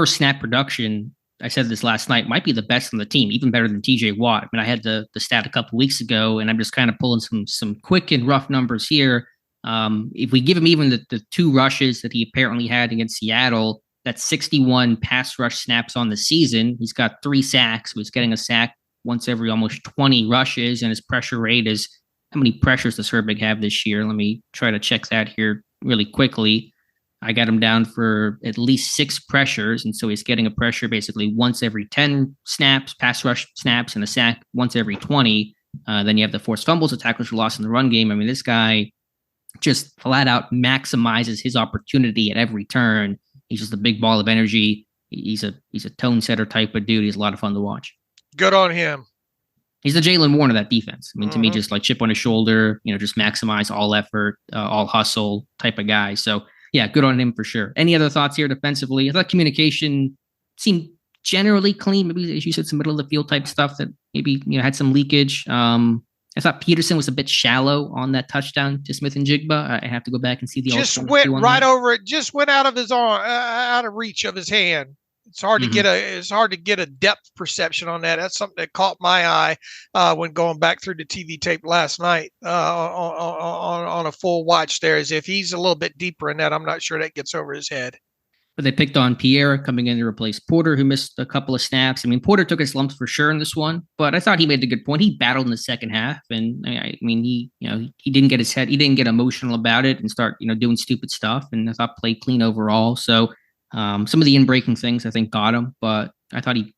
snap production, I said this last night, might be the best on the team, even better than TJ Watt. I mean, I had the stat a couple weeks ago, and I'm just kind of pulling some quick and rough numbers here. If we give him even the 2 rushes that he apparently had against Seattle, that's 61 pass rush snaps on the season. He's got 3 sacks. He's getting a sack once every almost 20 rushes, and his pressure rate is, how many pressures does Herbig have this year? Let me try to check that here really quickly. I got him down for at least 6 pressures, and so he's getting a pressure basically once every 10 snaps, pass rush snaps, and a sack once every 20. Then you have the forced fumbles, the tackles for loss in the run game. I mean, this guy just flat out maximizes his opportunity at every turn. He's just a big ball of energy. He's a tone setter type of dude. He's a lot of fun to watch. Good on him. He's the Jalen Warren of that defense. I mean, to me, just like chip on his shoulder, just maximize all effort, all hustle type of guy. So yeah, good on him for sure. Any other thoughts here defensively? I thought communication seemed generally clean. Maybe, as you said, some middle of the field type stuff that maybe had some leakage. I thought Peterson was a bit shallow on that touchdown to Smith and Jigba. I have to go back and see the. Just went right over it. Just went out of his arm, out of reach of his hand. It's hard to get a depth perception on that. That's something that caught my eye when going back through the TV tape last night on a full watch. There, as if he's a little bit deeper in that. I'm not sure that gets over his head. But they picked on Pierre coming in to replace Porter, who missed a couple of snaps. I mean, Porter took his lumps for sure in this one, but I thought he made a good point. He battled in the second half, and I mean, he didn't get he didn't get emotional about it and start doing stupid stuff. And I thought played clean overall. So some of the in-breaking things I think got him, but I thought he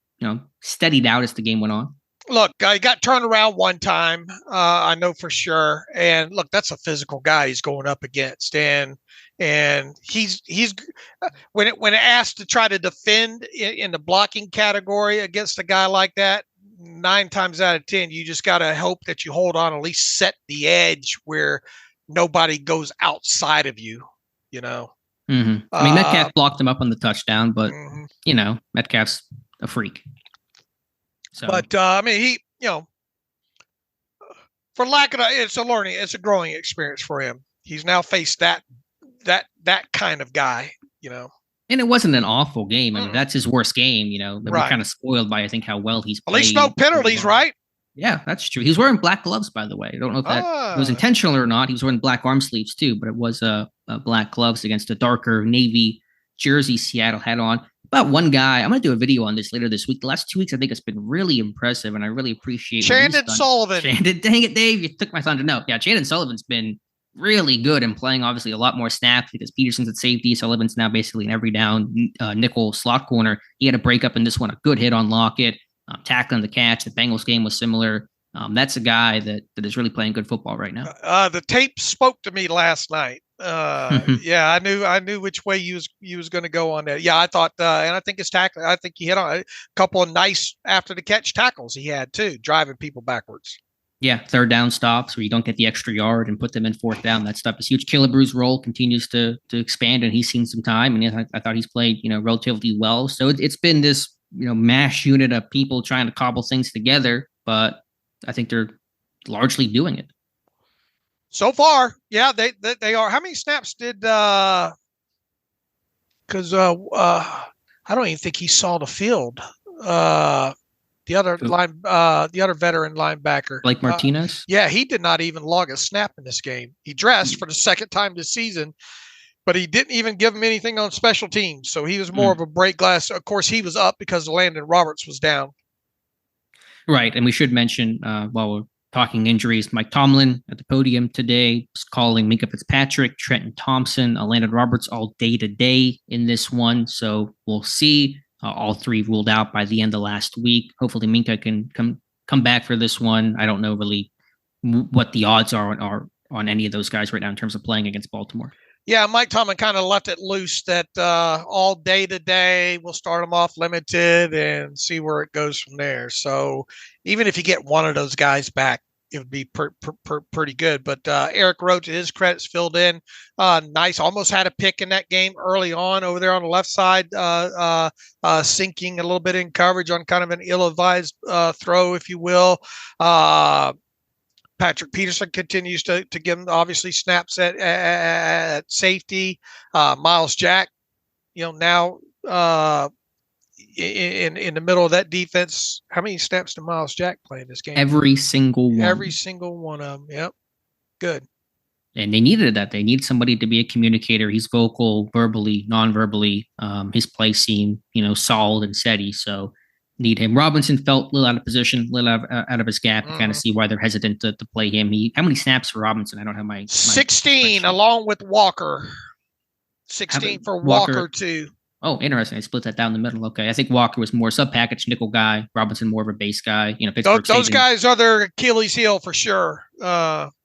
steadied out as the game went on. Look, I got turned around one time. I know for sure. And look, that's a physical guy he's going up against, and he's when asked to try to defend in the blocking category against a guy like that, 9 times out of 10, you just got to hope that you hold on, at least set the edge where nobody goes outside of you. I mean, Metcalf blocked him up on the touchdown, but Metcalf's a freak. So. But I mean, he, for lack of it's a growing experience for him. He's now faced that kind of guy, And it wasn't an awful game. I mean, that's his worst game, But we're kind of spoiled by, I think, how well he's played. At least no penalties, right? Yeah, that's true. He was wearing black gloves, by the way. I don't know if that was intentional or not. He was wearing black arm sleeves too, but it was black gloves against a darker navy jersey Seattle had on. About one guy, I'm going to do a video on this later this week. The last 2 weeks, I think it's been really impressive, and I really appreciate Chandon Sullivan. Chandon, dang it, Dave, you took my thunder. No, yeah, Chandon Sullivan's been really good and playing obviously a lot more snaps because Peterson's at safety. Sullivan's now basically an every down nickel slot corner. He had a breakup in this one, a good hit on Lockett, tackling the catch. The Bengals game was similar. That's a guy that is really playing good football right now. The tape spoke to me last night. Yeah, I knew which way you was going to go on that. Yeah, I thought, and I think his tackle. I think he hit on a couple of nice after the catch tackles he had too, driving people backwards. Yeah, third down stops where you don't get the extra yard and put them in fourth down. That stuff is huge. Killebrew's role continues to expand, and he's seen some time, and I thought he's played relatively well. So it's been this mash unit of people trying to cobble things together, but I think they're largely doing it. So far, yeah, they are. How many snaps did? Because I don't even think he saw the field. The other veteran linebacker, Blake Martinez. Yeah, he did not even log a snap in this game. He dressed for the second time this season, but he didn't even give him anything on special teams. So he was more of a break glass. Of course, he was up because Landon Roberts was down. Right, and we should mention while we're talking injuries, Mike Tomlin at the podium today was calling Minkah Fitzpatrick, Trenton Thompson, Landon Roberts all day to day in this one. So we'll see. All three ruled out by the end of last week. Hopefully Minkah can come back for this one. I don't know really what the odds are on any of those guys right now in terms of playing against Baltimore. Yeah, Mike Tomlin kind of left it loose that all day today we'll start them off limited and see where it goes from there. So even if you get one of those guys back, it would be pretty good. But Eric Rowe, to his credits, filled in nice. Almost had a pick in that game early on over there on the left side, sinking a little bit in coverage on kind of an ill-advised throw, if you will. Patrick Peterson continues to give him obviously snaps at safety. Miles Jack, now in the middle of that defense. How many snaps did Miles Jack play in this game? Every single one. Every single one of them. Yep. Good. And they needed that. They need somebody to be a communicator. He's vocal, verbally, non-verbally. His play seemed, solid and steady. So need him. Robinson felt a little out of position, a little out of his gap. You kind of see why they're hesitant to play him. How many snaps for Robinson? I don't have my 16 along with Walker. 16 for Walker too. Oh, interesting. I split that down the middle. Okay. I think Walker was more sub-package nickel guy. Robinson more of a base guy. Those guys are their Achilles heel for sure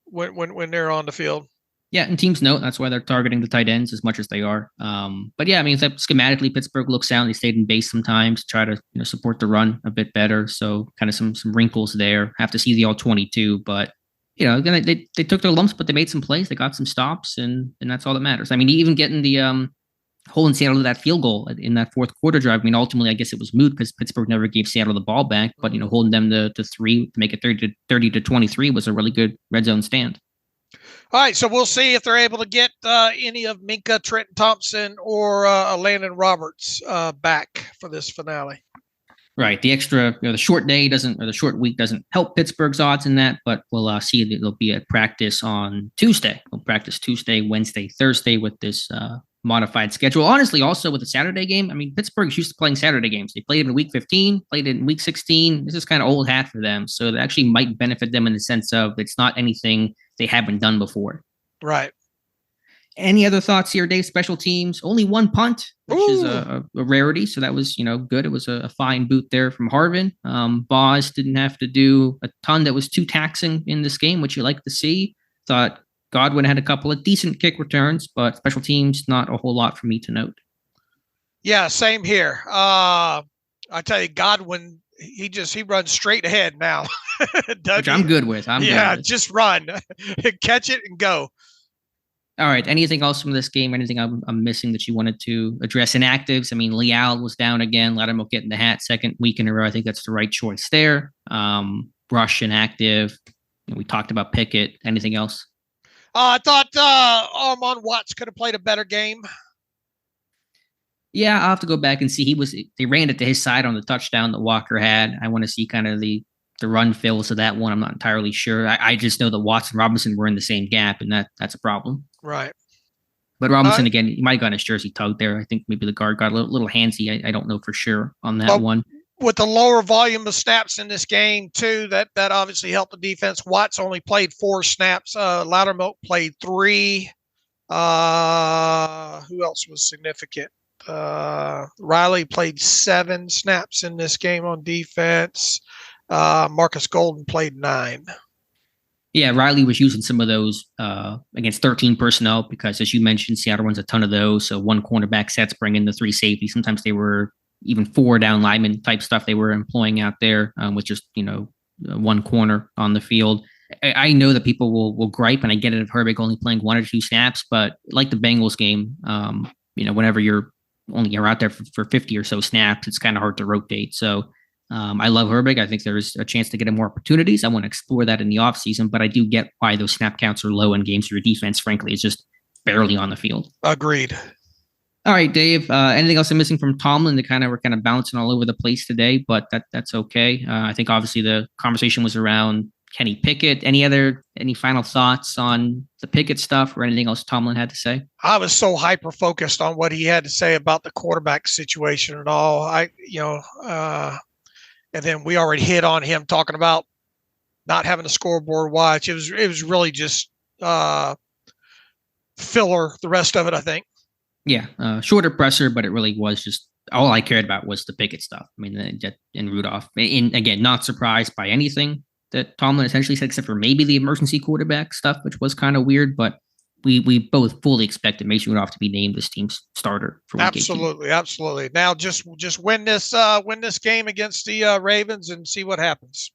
when they're on the field. Yeah, and teams know that's why they're targeting the tight ends as much as they are. But yeah, I mean, schematically, Pittsburgh looks sound. They stayed in base sometimes to try to support the run a bit better. So kind of some wrinkles there. Have to see the all 22, but they took their lumps, but they made some plays. They got some stops, and that's all that matters. I mean, even getting the holding Seattle to that field goal in that fourth quarter drive. I mean, ultimately, I guess it was moot because Pittsburgh never gave Seattle the ball back. But holding them to 3 to make it 30-23 was a really good red zone stand. All right, so we'll see if they're able to get any of Minkah, Trenton Thompson, or Landon Roberts back for this finale. Right. The extra, the short day the short week doesn't help Pittsburgh's odds in that, but we'll see that they'll be at practice on Tuesday. We'll practice Tuesday, Wednesday, Thursday with this modified schedule. Honestly, also with the Saturday game, I mean, Pittsburgh's used to playing Saturday games. They played it in week 15, played it in week 16. This is kind of old hat for them. So it actually might benefit them in the sense of it's not anything they haven't done before. Right. Any other thoughts here, Dave? Special teams, only one punt, which is a rarity. So that was, good. It was a fine boot there from Harvin. Boz didn't have to do a ton that was too taxing in this game, which you like to see. Thought Godwin had a couple of decent kick returns, but special teams, not a whole lot for me to note. Yeah, same here. I tell you, Godwin, he runs straight ahead now. Which I'm good with. Just run, catch it and go. All right. Anything else from this game? Anything I'm missing that you wanted to address? Inactives. I mean, Leal was down again. Let him get in the hat second week in a row. I think that's the right choice there. Rush inactive. We talked about Picket. Anything else? I thought Armon Watts could have played a better game. Yeah, I'll have to go back and see. They ran it to his side on the touchdown that Walker had. I want to see kind of the run fills of that one. I'm not entirely sure. I just know that Watts and Robinson were in the same gap, and that's a problem. Right. But Robinson, again, he might have gotten his jersey tugged there. I think maybe the guard got a little handsy. I don't know for sure on that one. With the lower volume of snaps in this game, too, that obviously helped the defense. Watts only played 4 snaps. Loudermilk played 3. Who else was significant? Riley played 7 snaps in this game on defense. Marcus Golden played 9. Yeah, Riley was using some of those against 13 personnel because, as you mentioned, Seattle runs a ton of those. So 1 cornerback sets bring in the 3 safeties. Sometimes they were even 4 down lineman type stuff they were employing out there, with just 1 corner on the field. I know that people will gripe, and I get it if Herbig only playing 1 or 2 snaps, but like the Bengals game, whenever you're out there for 50 or so snaps, it's kind of hard to rotate. So I love Herbig. I think there's a chance to get him more opportunities. I want to explore that in the offseason, but I do get why those snap counts are low in games where your defense, frankly, is just barely on the field. Agreed. All right, Dave. Anything else I'm missing from Tomlin? We're kind of bouncing all over the place today, but that's okay. I think obviously the conversation was around Kenny Pickett. Any final thoughts on the Pickett stuff or anything else Tomlin had to say? I was so hyper focused on what he had to say about the quarterback situation and all. And then we already hit on him talking about not having a scoreboard watch. It was really just filler. The rest of it, I think. Yeah, shorter presser, but it really was just all I cared about was the Pickett stuff. I mean, and Rudolph. And again, not surprised by anything that Tomlin essentially said, except for maybe the emergency quarterback stuff, which was kind of weird. But we both fully expected Mason Rudolph to be named this team's starter for Week 18. Absolutely. Now just win this game against the Ravens and see what happens.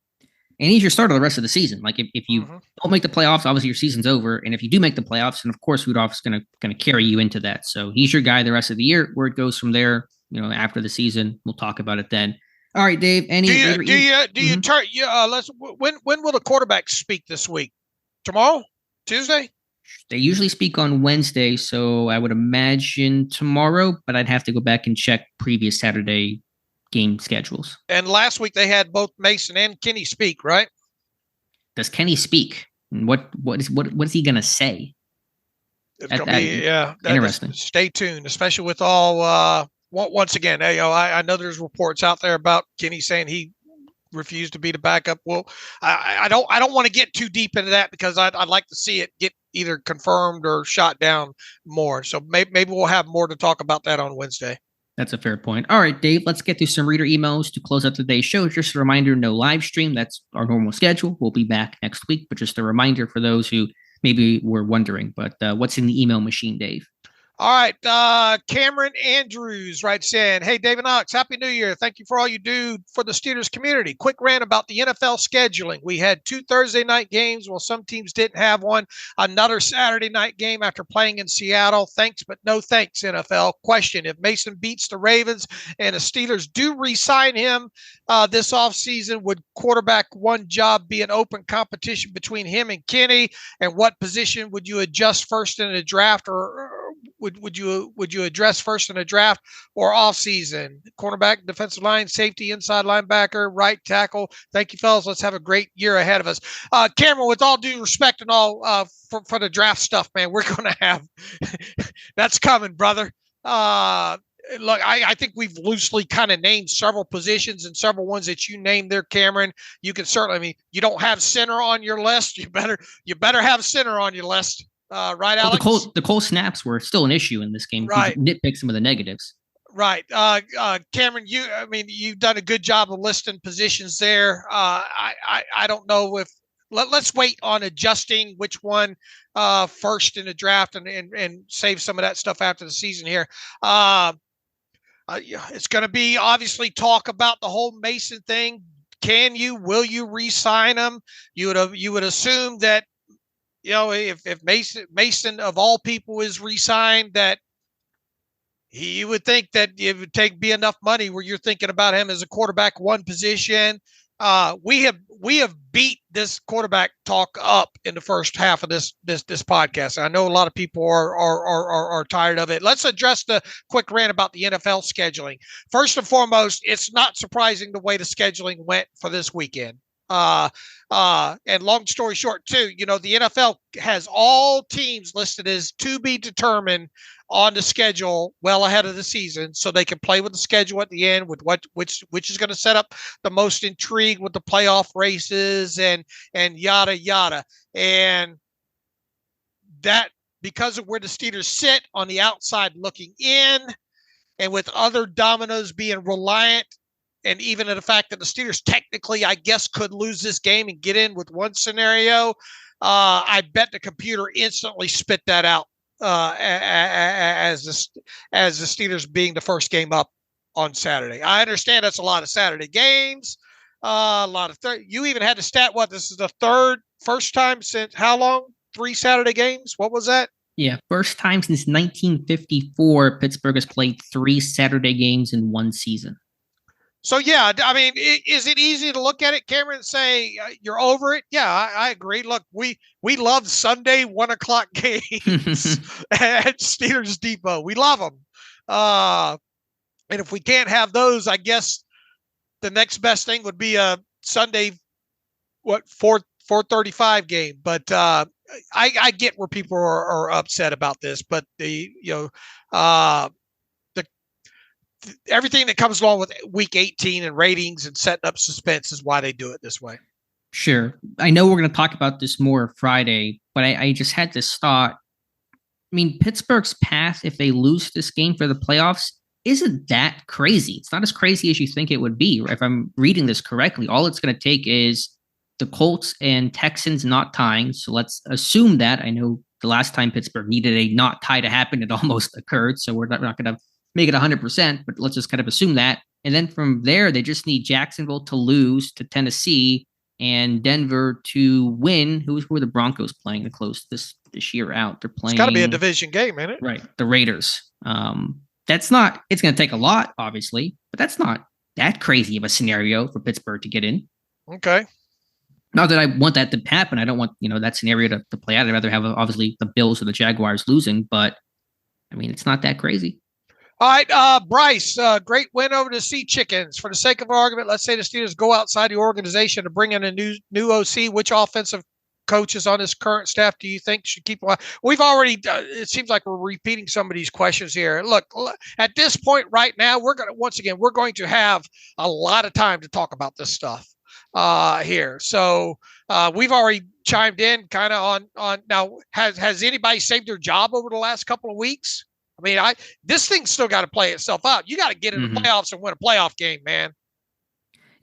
And he's your starter the rest of the season. Like if you don't make the playoffs, obviously your season's over. And if you do make the playoffs, and of course Rudolph's gonna carry you into that. So he's your guy the rest of the year. Where it goes from there, after the season, we'll talk about it then. All right, Dave. When will the quarterbacks speak this week? Tomorrow? Tuesday? They usually speak on Wednesday, so I would imagine tomorrow, but I'd have to go back and check previous Saturday game schedules. And last week they had both Mason and Kenny speak, right? Does Kenny speak? What is he gonna say? It's gonna be interesting. Stay tuned, especially with all. Once again, I know there's reports out there about Kenny saying he refused to be the backup. Well, I don't want to get too deep into that because I'd like to see it get either confirmed or shot down more. So maybe we'll have more to talk about that on Wednesday. That's a fair point. All right, Dave, let's get through some reader emails to close out today's show. Just a reminder, no live stream. That's our normal schedule. We'll be back next week, but just a reminder for those who maybe were wondering. But what's in the email machine, Dave? All right. Cameron Andrews writes in, hey, David Knox, Happy New Year. Thank you for all you do for the Steelers community. Quick rant about the NFL scheduling. We had 2 Thursday night games while some teams didn't have one. Another Saturday night game after playing in Seattle. Thanks, but no thanks, NFL. Question, if Mason beats the Ravens and the Steelers do re-sign him this offseason, would quarterback 1 job be an open competition between him and Kenny? And what position would you adjust first in the draft or would you address first in a draft or off season? Cornerback, defensive line, safety, inside linebacker, right tackle. Thank you, fellas. Let's have a great year ahead of us. Cameron, with all due respect and all for the draft stuff, man, we're going to have that's coming, brother. Look, I think we've loosely kind of named several positions and several ones that you named there, Cameron. You can certainly, I mean, you don't have center on your list. You better have center on your list. Right, Alex? Well, the Cole snaps were still an issue in this game. Right. Nitpick some of the negatives. Right. Cameron, you've done a good job of listing positions there. I don't know if let's wait on adjusting which one first in the draft and save some of that stuff after the season here. It's going to be obviously talk about the whole Mason thing. Will you re-sign him? You would assume that, if Mason of all people is re-signed, that he would think that it would be enough money where you're thinking about him as a quarterback 1 position. We have beat this quarterback talk up in the first half of this podcast. I know a lot of people are tired of it. Let's address the quick rant about the NFL scheduling. First and foremost, it's not surprising the way the scheduling went for this weekend. And long story short, too, the NFL has all teams listed as to be determined on the schedule well ahead of the season, so they can play with the schedule at the end with which is going to set up the most intrigue with the playoff races and yada yada. And that, because of where the Steelers sit on the outside looking in, and with other dominoes being reliant, and even the fact that the Steelers technically, I guess, could lose this game and get in with one scenario, I bet the computer instantly spit that out as the Steelers being the first game up on Saturday. I understand that's a lot of Saturday games, a lot of you even had the stat. What, this is the first time since how long? 3 Saturday games. What was that? Yeah, first time since 1954 Pittsburgh has played 3 Saturday games in one season. So, yeah, I mean, is it easy to look at it, Cameron, and say you're over it? Yeah, I agree. Look, we love Sunday 1:00 games at Steelers Depot. We love them. And if we can't have those, I guess the next best thing would be a Sunday, 4:35 game. But I get where people are upset about this, but everything that comes along with week 18 and ratings and setting up suspense is why they do it this way. Sure. I know we're going to talk about this more Friday, but I just had this thought. I mean, Pittsburgh's path, if they lose this game for the playoffs, isn't that crazy. It's not as crazy as you think it would be. If I'm reading this correctly, all it's going to take is the Colts and Texans not tying. So let's assume that. I know the last time Pittsburgh needed a not tie to happen, it almost occurred. So we're not going to make it 100%, but let's just kind of assume that. And then from there, they just need Jacksonville to lose to Tennessee and Denver to win. Who are the Broncos playing to close this year out? They're playing. It's got to be a division game, ain't it? Right. The Raiders. It's going to take a lot, obviously, but that's not that crazy of a scenario for Pittsburgh to get in. Okay. Not that I want that to happen. I don't want, that scenario to play out. I'd rather have, obviously, the Bills or the Jaguars losing, but I mean, it's not that crazy. All right, Bryce, great win over the Sea Chickens. For the sake of argument, let's say the Steelers go outside the organization to bring in a new OC. Which offensive coaches on his current staff do you think should keep? We've already. It seems like we're repeating some of these questions here. Look, at this point right now, we're going to have a lot of time to talk about this stuff here. So we've already chimed in kind of on now. Has anybody saved their job over the last couple of weeks? I mean, this thing's still got to play itself out. You got to get in the playoffs and win a playoff game, man.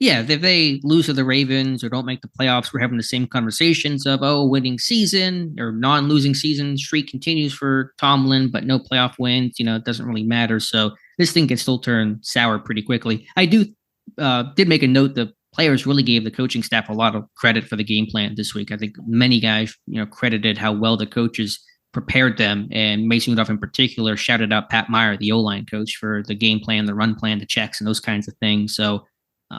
Yeah, if they lose to the Ravens or don't make the playoffs, we're having the same conversations of, winning season or non-losing season streak continues for Tomlin, but no playoff wins. It doesn't really matter. So this thing can still turn sour pretty quickly. I did make a note the players really gave the coaching staff a lot of credit for the game plan this week. I think many guys, credited how well the coaches prepared them, and Mason Rudolph in particular shouted out Pat Meyer, the O-line coach, for the game plan, the run plan, the checks, and those kinds of things. So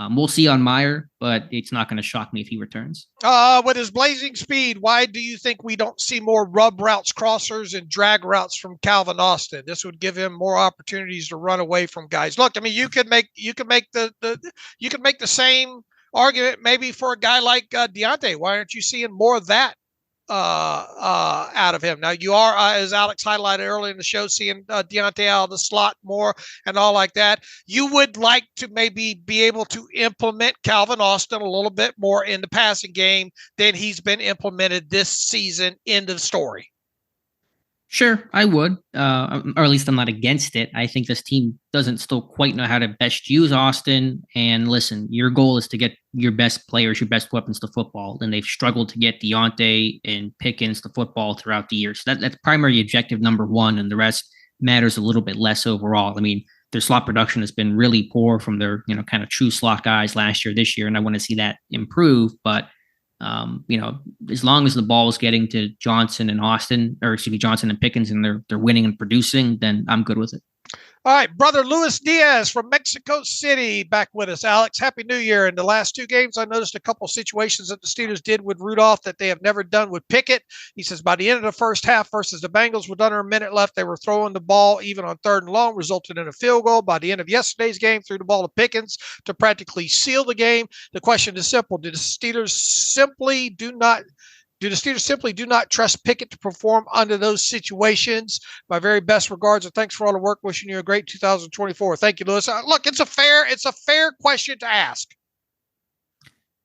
we'll see on Meyer, but it's not going to shock me if he returns. With his blazing speed, why do you think we don't see more rub routes, crossers, and drag routes from Calvin Austin? This would give him more opportunities to run away from guys. Look, I mean, you could make the same argument maybe for a guy like Deontay. Why aren't you seeing more of that out of him? Now you are, as Alex highlighted earlier in the show, seeing Deontay out of the slot more and all like that. You would like to maybe be able to implement Calvin Austin a little bit more in the passing game than he's been implemented this season. End of story. Sure, I would, or at least I'm not against it. I think this team doesn't still quite know how to best use Austin. And listen, your goal is to get your best players, your best weapons to football, and they've struggled to get Deontay and Pickens to football throughout the year. So that's primary objective number one, and the rest matters a little bit less overall. I mean, their slot production has been really poor from their kind of true slot guys last year, this year, and I want to see that improve. But as long as the ball is getting to Johnson and Pickens, and they're winning and producing, then I'm good with it. All right, brother Luis Diaz from Mexico City back with us. Alex, Happy New Year. In the last two games, I noticed a couple situations that the Steelers did with Rudolph that they have never done with Pickett. He says by the end of the first half versus the Bengals with under a minute left, they were throwing the ball even on 3rd and long, resulted in a field goal. By the end of yesterday's game, threw the ball to Pickens to practically seal the game. The question is simple. Do the Steelers simply do not trust Pickett to perform under those situations? My very best regards and thanks for all the work. Wishing you a great 2024. Thank you, Lewis. Look, it's a fair question to ask.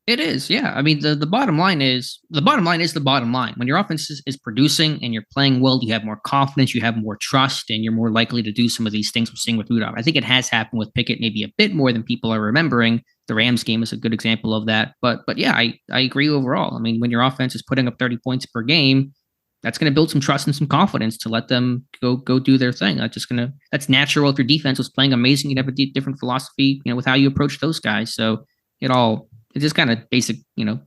It is, yeah. I mean, the bottom line is the bottom line. When your offense is producing and you're playing well, you have more confidence, you have more trust, and you're more likely to do some of these things we're seeing with Rudolph. I think it has happened with Pickett maybe a bit more than people are remembering. The Rams game is a good example of that. But yeah, I agree overall. I mean, when your offense is putting up 30 points per game, that's going to build some trust and some confidence to let them go do their thing. That's natural. If your defense was playing amazing, you'd have a different philosophy, with how you approach those guys. So it's just kind of basic,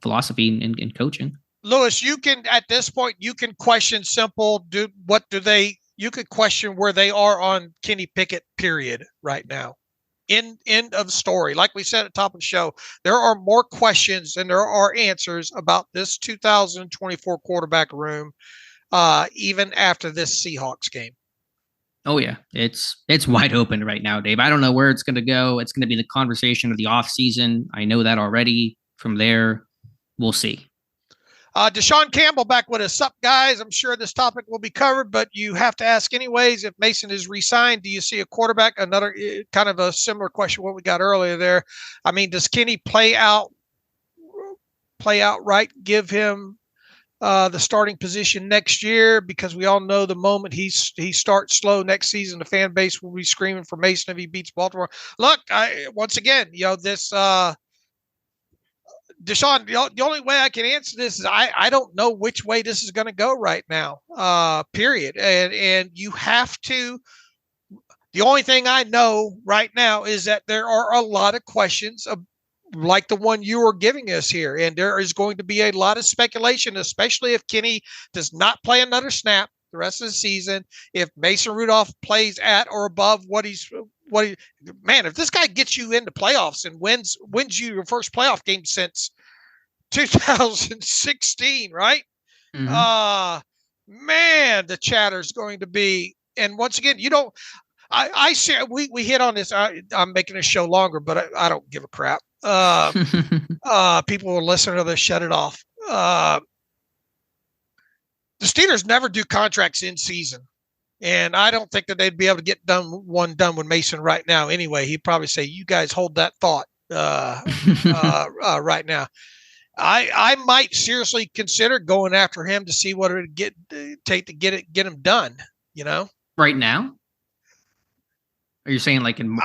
philosophy in coaching. Lewis, you can, at this point, you can question simple. You could question where they are on Kenny Pickett, period, right now. End of story. Like we said at the top of the show, there are more questions than there are answers about this 2024 quarterback room, even after this Seahawks game. Oh yeah, it's wide open right now, Dave. I don't know where it's going to go. It's going to be the conversation of the offseason. I know that already. From there, we'll see. Deshaun Campbell back with us. Sup, guys? I'm sure this topic will be covered, but you have to ask anyways. If Mason is re-signed, do you see a quarterback? Another kind of a similar question what we got earlier there. I mean, does Kenny play out right? Give him the starting position next year, because we all know the moment he starts slow next season, the fan base will be screaming for Mason if he beats Baltimore. Look, once again, this Deshaun, the only way I can answer this is I don't know which way this is going to go right now, period. And you have to – the only thing I know right now is that there are a lot of questions like the one you are giving us here. And there is going to be a lot of speculation, especially if Kenny does not play another snap the rest of the season, if Mason Rudolph plays at or above man, if this guy gets you into playoffs and wins you your first playoff game since 2016, right? Mm-hmm. Man, the chatter's going to be, and once again, I share, we hit on this. I'm making a show longer, but I don't give a crap. People will listen to this, shut it off. The Steelers never do contracts in season. And I don't think that they'd be able to get one done with Mason right now. Anyway, he'd probably say, "You guys hold that thought right now." I might seriously consider going after him to see what it would take to get him done. Right now. Are you saying like in March?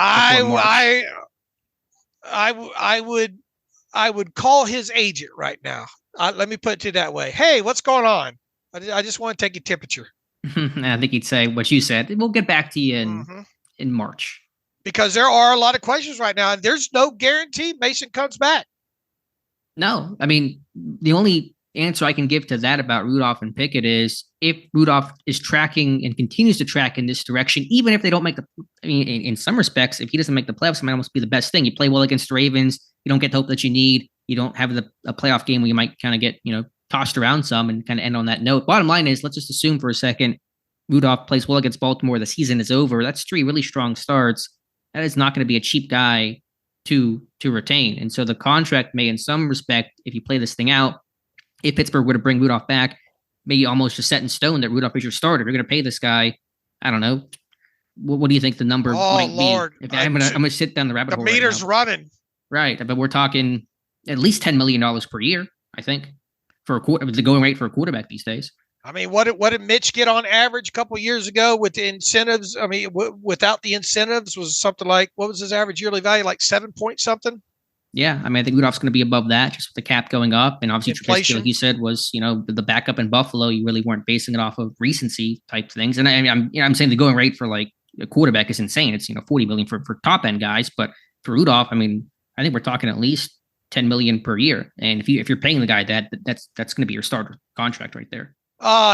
I would call his agent right now. Let me put it to you that way. Hey, what's going on? I just want to take your temperature. I think he'd say what you said. We'll get back to you in March. Because there are a lot of questions right now, and there's no guarantee Mason comes back. No. I mean, the only answer I can give to that about Rudolph and Pickett is if Rudolph is tracking and continues to track in this direction, even if they don't make in some respects, if he doesn't make the playoffs, it might almost be the best thing. You play well against the Ravens. You don't get the hope that you need. You don't have a playoff game where you might kind of get, tossed around some and kind of end on that note. Bottom line is, let's just assume for a second Rudolph plays well against Baltimore. The season is over. That's 3 really strong starts. That is not going to be a cheap guy to retain. And so the contract may, in some respect, if you play this thing out, if Pittsburgh were to bring Rudolph back, maybe almost just set in stone that Rudolph is your starter. You're going to pay this guy, I don't know. What do you think the number might Lord. be? I'm going to sit down the rabbit hole. The meter's running. Right. But we're talking at least $10 million per year, I think, for the going rate for a quarterback these days. I mean, what did Mitch get on average a couple of years ago with the incentives? I mean, without the incentives was something like, what was his average yearly value? Like 7 point something? Yeah. I mean, I think Rudolph's going to be above that just with the cap going up. And obviously, Trubisky, like you said, was, the backup in Buffalo. You really weren't basing it off of recency type things. And I'm saying the going rate for like a quarterback is insane. It's, $40 million for top end guys. But for Rudolph, I mean, I think we're talking at least $10 million per year. And if you're paying the guy that's going to be your starter contract right there.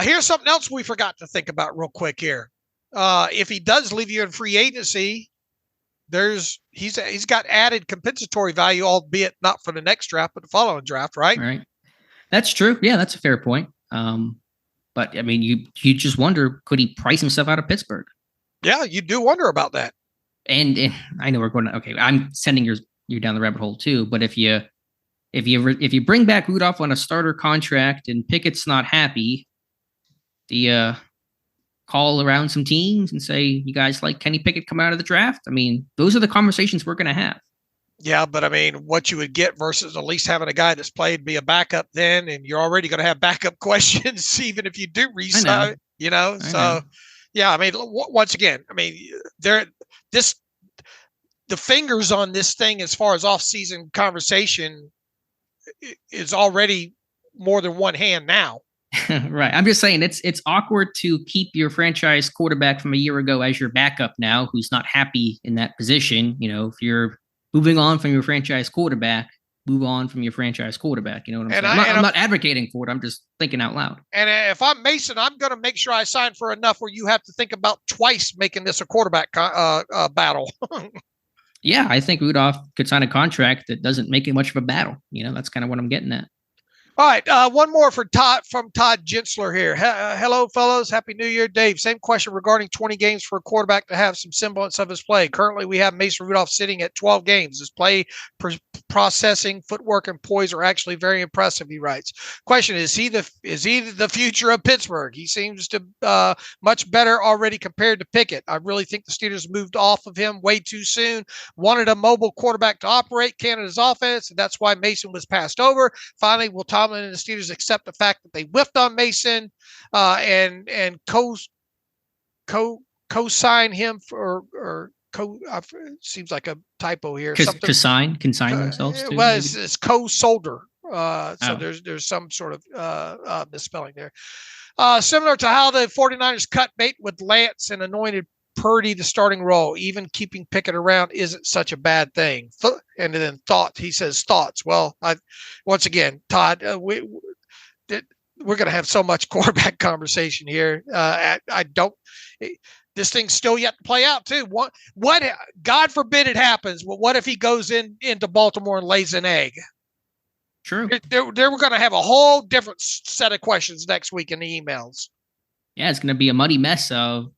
Here's something else we forgot to think about real quick here. If he does leave you in free agency, he's got added compensatory value, albeit not for the next draft, but the following draft, right? Right. That's true. Yeah, that's a fair point. But I mean, you just wonder, could he price himself out of Pittsburgh? Yeah, you do wonder about that. And I know we're going to, okay, I'm sending you down the rabbit hole too. But if you bring back Rudolph on a starter contract and Pickett's not happy, do you call around some teams and say, you guys like Kenny Pickett come out of the draft? I mean, those are the conversations we're going to have. Yeah, but I mean, what you would get versus at least having a guy that's played be a backup then, and you're already going to have backup questions even if you do resign, you know? So, yeah, I mean, once again, I mean, the fingers on this thing as far as off-season conversation is already more than one hand now. Right. I'm just saying it's awkward to keep your franchise quarterback from a year ago as your backup now, who's not happy in that position. You know, if you're moving on from your franchise quarterback, move on from your franchise quarterback. You know what I'm saying? I'm not advocating for it. I'm just thinking out loud. And if I'm Mason, I'm going to make sure I sign for enough where you have to think about twice making this a quarterback battle. Yeah, I think Rudolph could sign a contract that doesn't make it much of a battle. You know, that's kind of what I'm getting at. All right, one more for Todd from Todd Gensler here. Hello, fellows. Happy New Year, Dave. Same question regarding 20 games for a quarterback to have some semblance of his play. Currently, we have Mason Rudolph sitting at 12 games. His play processing, footwork, and poise are actually very impressive, he writes. Question, is he the future of Pittsburgh? He seems to much better already compared to Pickett. I really think the Steelers moved off of him way too soon. Wanted a mobile quarterback to operate Canada's offense, and that's why Mason was passed over. Finally, will Tomlin and the Steelers accept the fact that they whiffed on Mason and co-sign him seems like a typo here. Consign themselves to? Well, it's co-solder. So there's some sort of misspelling there. Similar to how the 49ers cut bait with Lance and anointed Purdy the starting role. Even keeping Pickett around isn't such a bad thing. And then he says thoughts. Well, once again, Todd, we're going to have so much quarterback conversation here. This thing's still yet to play out too. What God forbid it happens. But what if he goes into Baltimore and lays an egg? True. We're going to have a whole different set of questions next week in the emails. Yeah, it's going to be a muddy mess of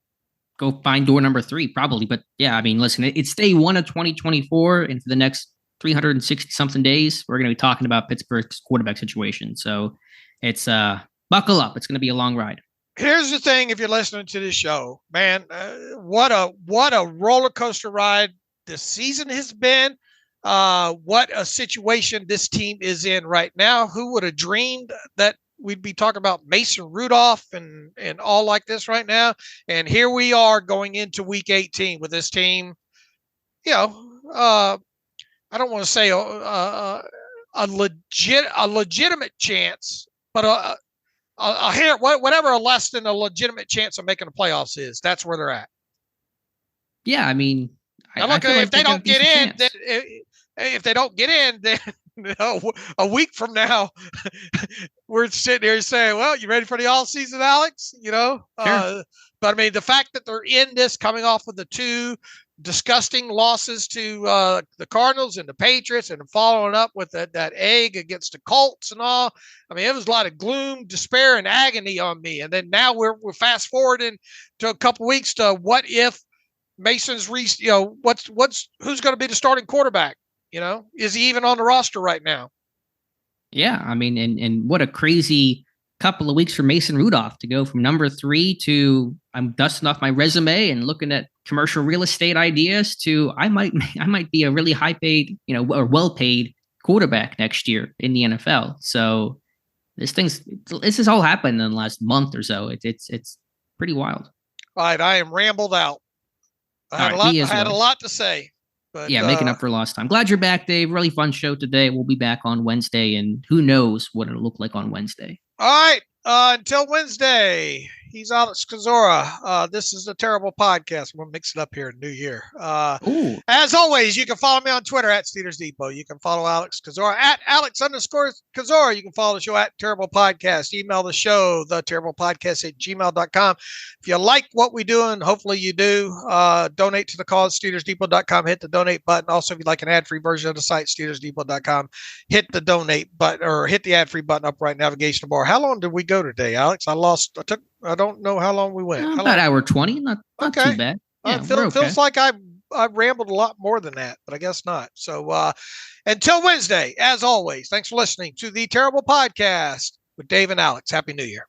go find door number 3 probably. But yeah, I mean, listen, it's day 1 of 2024. And for the next 360 something days, we're going to be talking about Pittsburgh's quarterback situation. So it's buckle up. It's going to be a long ride. Here's the thing. If you're listening to this show, man, what a roller coaster ride this season has been. What a situation this team is in right now. Who would have dreamed that we'd be talking about Mason Rudolph and all like this right now? And here we are going into week 18 with this team. You know, I don't want to say a legitimate chance, but whatever a less than a legitimate chance of making the playoffs is. That's where they're at. Yeah, I mean, if they don't get in, if they don't get in, then a week from now, we're sitting here saying, well, you ready for the all season, Alex? You know, sure. But I mean, the fact that they're in this coming off of the 2 disgusting losses to the Cardinals and the Patriots and following up with that egg against the Colts and all. I mean, it was a lot of gloom, despair, and agony on me. And then now we're fast forwarding to a couple weeks to what if Mason's who's going to be the starting quarterback? You know, is he even on the roster right now? Yeah, I mean, and what a crazy couple of weeks for Mason Rudolph to go from number 3 to I'm dusting off my resume and looking at commercial real estate ideas to I might be a really high paid, or well paid quarterback next year in the NFL. So this has all happened in the last month or so. It's pretty wild. All right, I am rambled out. I had a lot to say. But, yeah, making up for lost time. Glad you're back, Dave. Really fun show today. We'll be back on Wednesday, and who knows what it'll look like on Wednesday. All right. Until Wednesday, He's Alex Kozora. This is the Terrible Podcast. We'll mix it up here in New Year. As always, you can follow me on Twitter at Steelers Depot. You can follow Alex Kozora at Alex_Kozora. You can follow the show at Terrible Podcast. Email the show, theterriblepodcast@gmail.com. If you like what we do, and hopefully you do, donate to the cause, SteelersDepot.com. Hit the donate button. Also, if you'd like an ad-free version of the site, SteelersDepot.com. Hit the donate button or hit the ad-free button up right navigation bar. How long did we go today, Alex? I don't know how long we went. About hour 20, not too bad. Yeah, feels like I rambled a lot more than that, but I guess not. So until Wednesday, as always, thanks for listening to the Terrible Podcast with Dave and Alex. Happy New Year.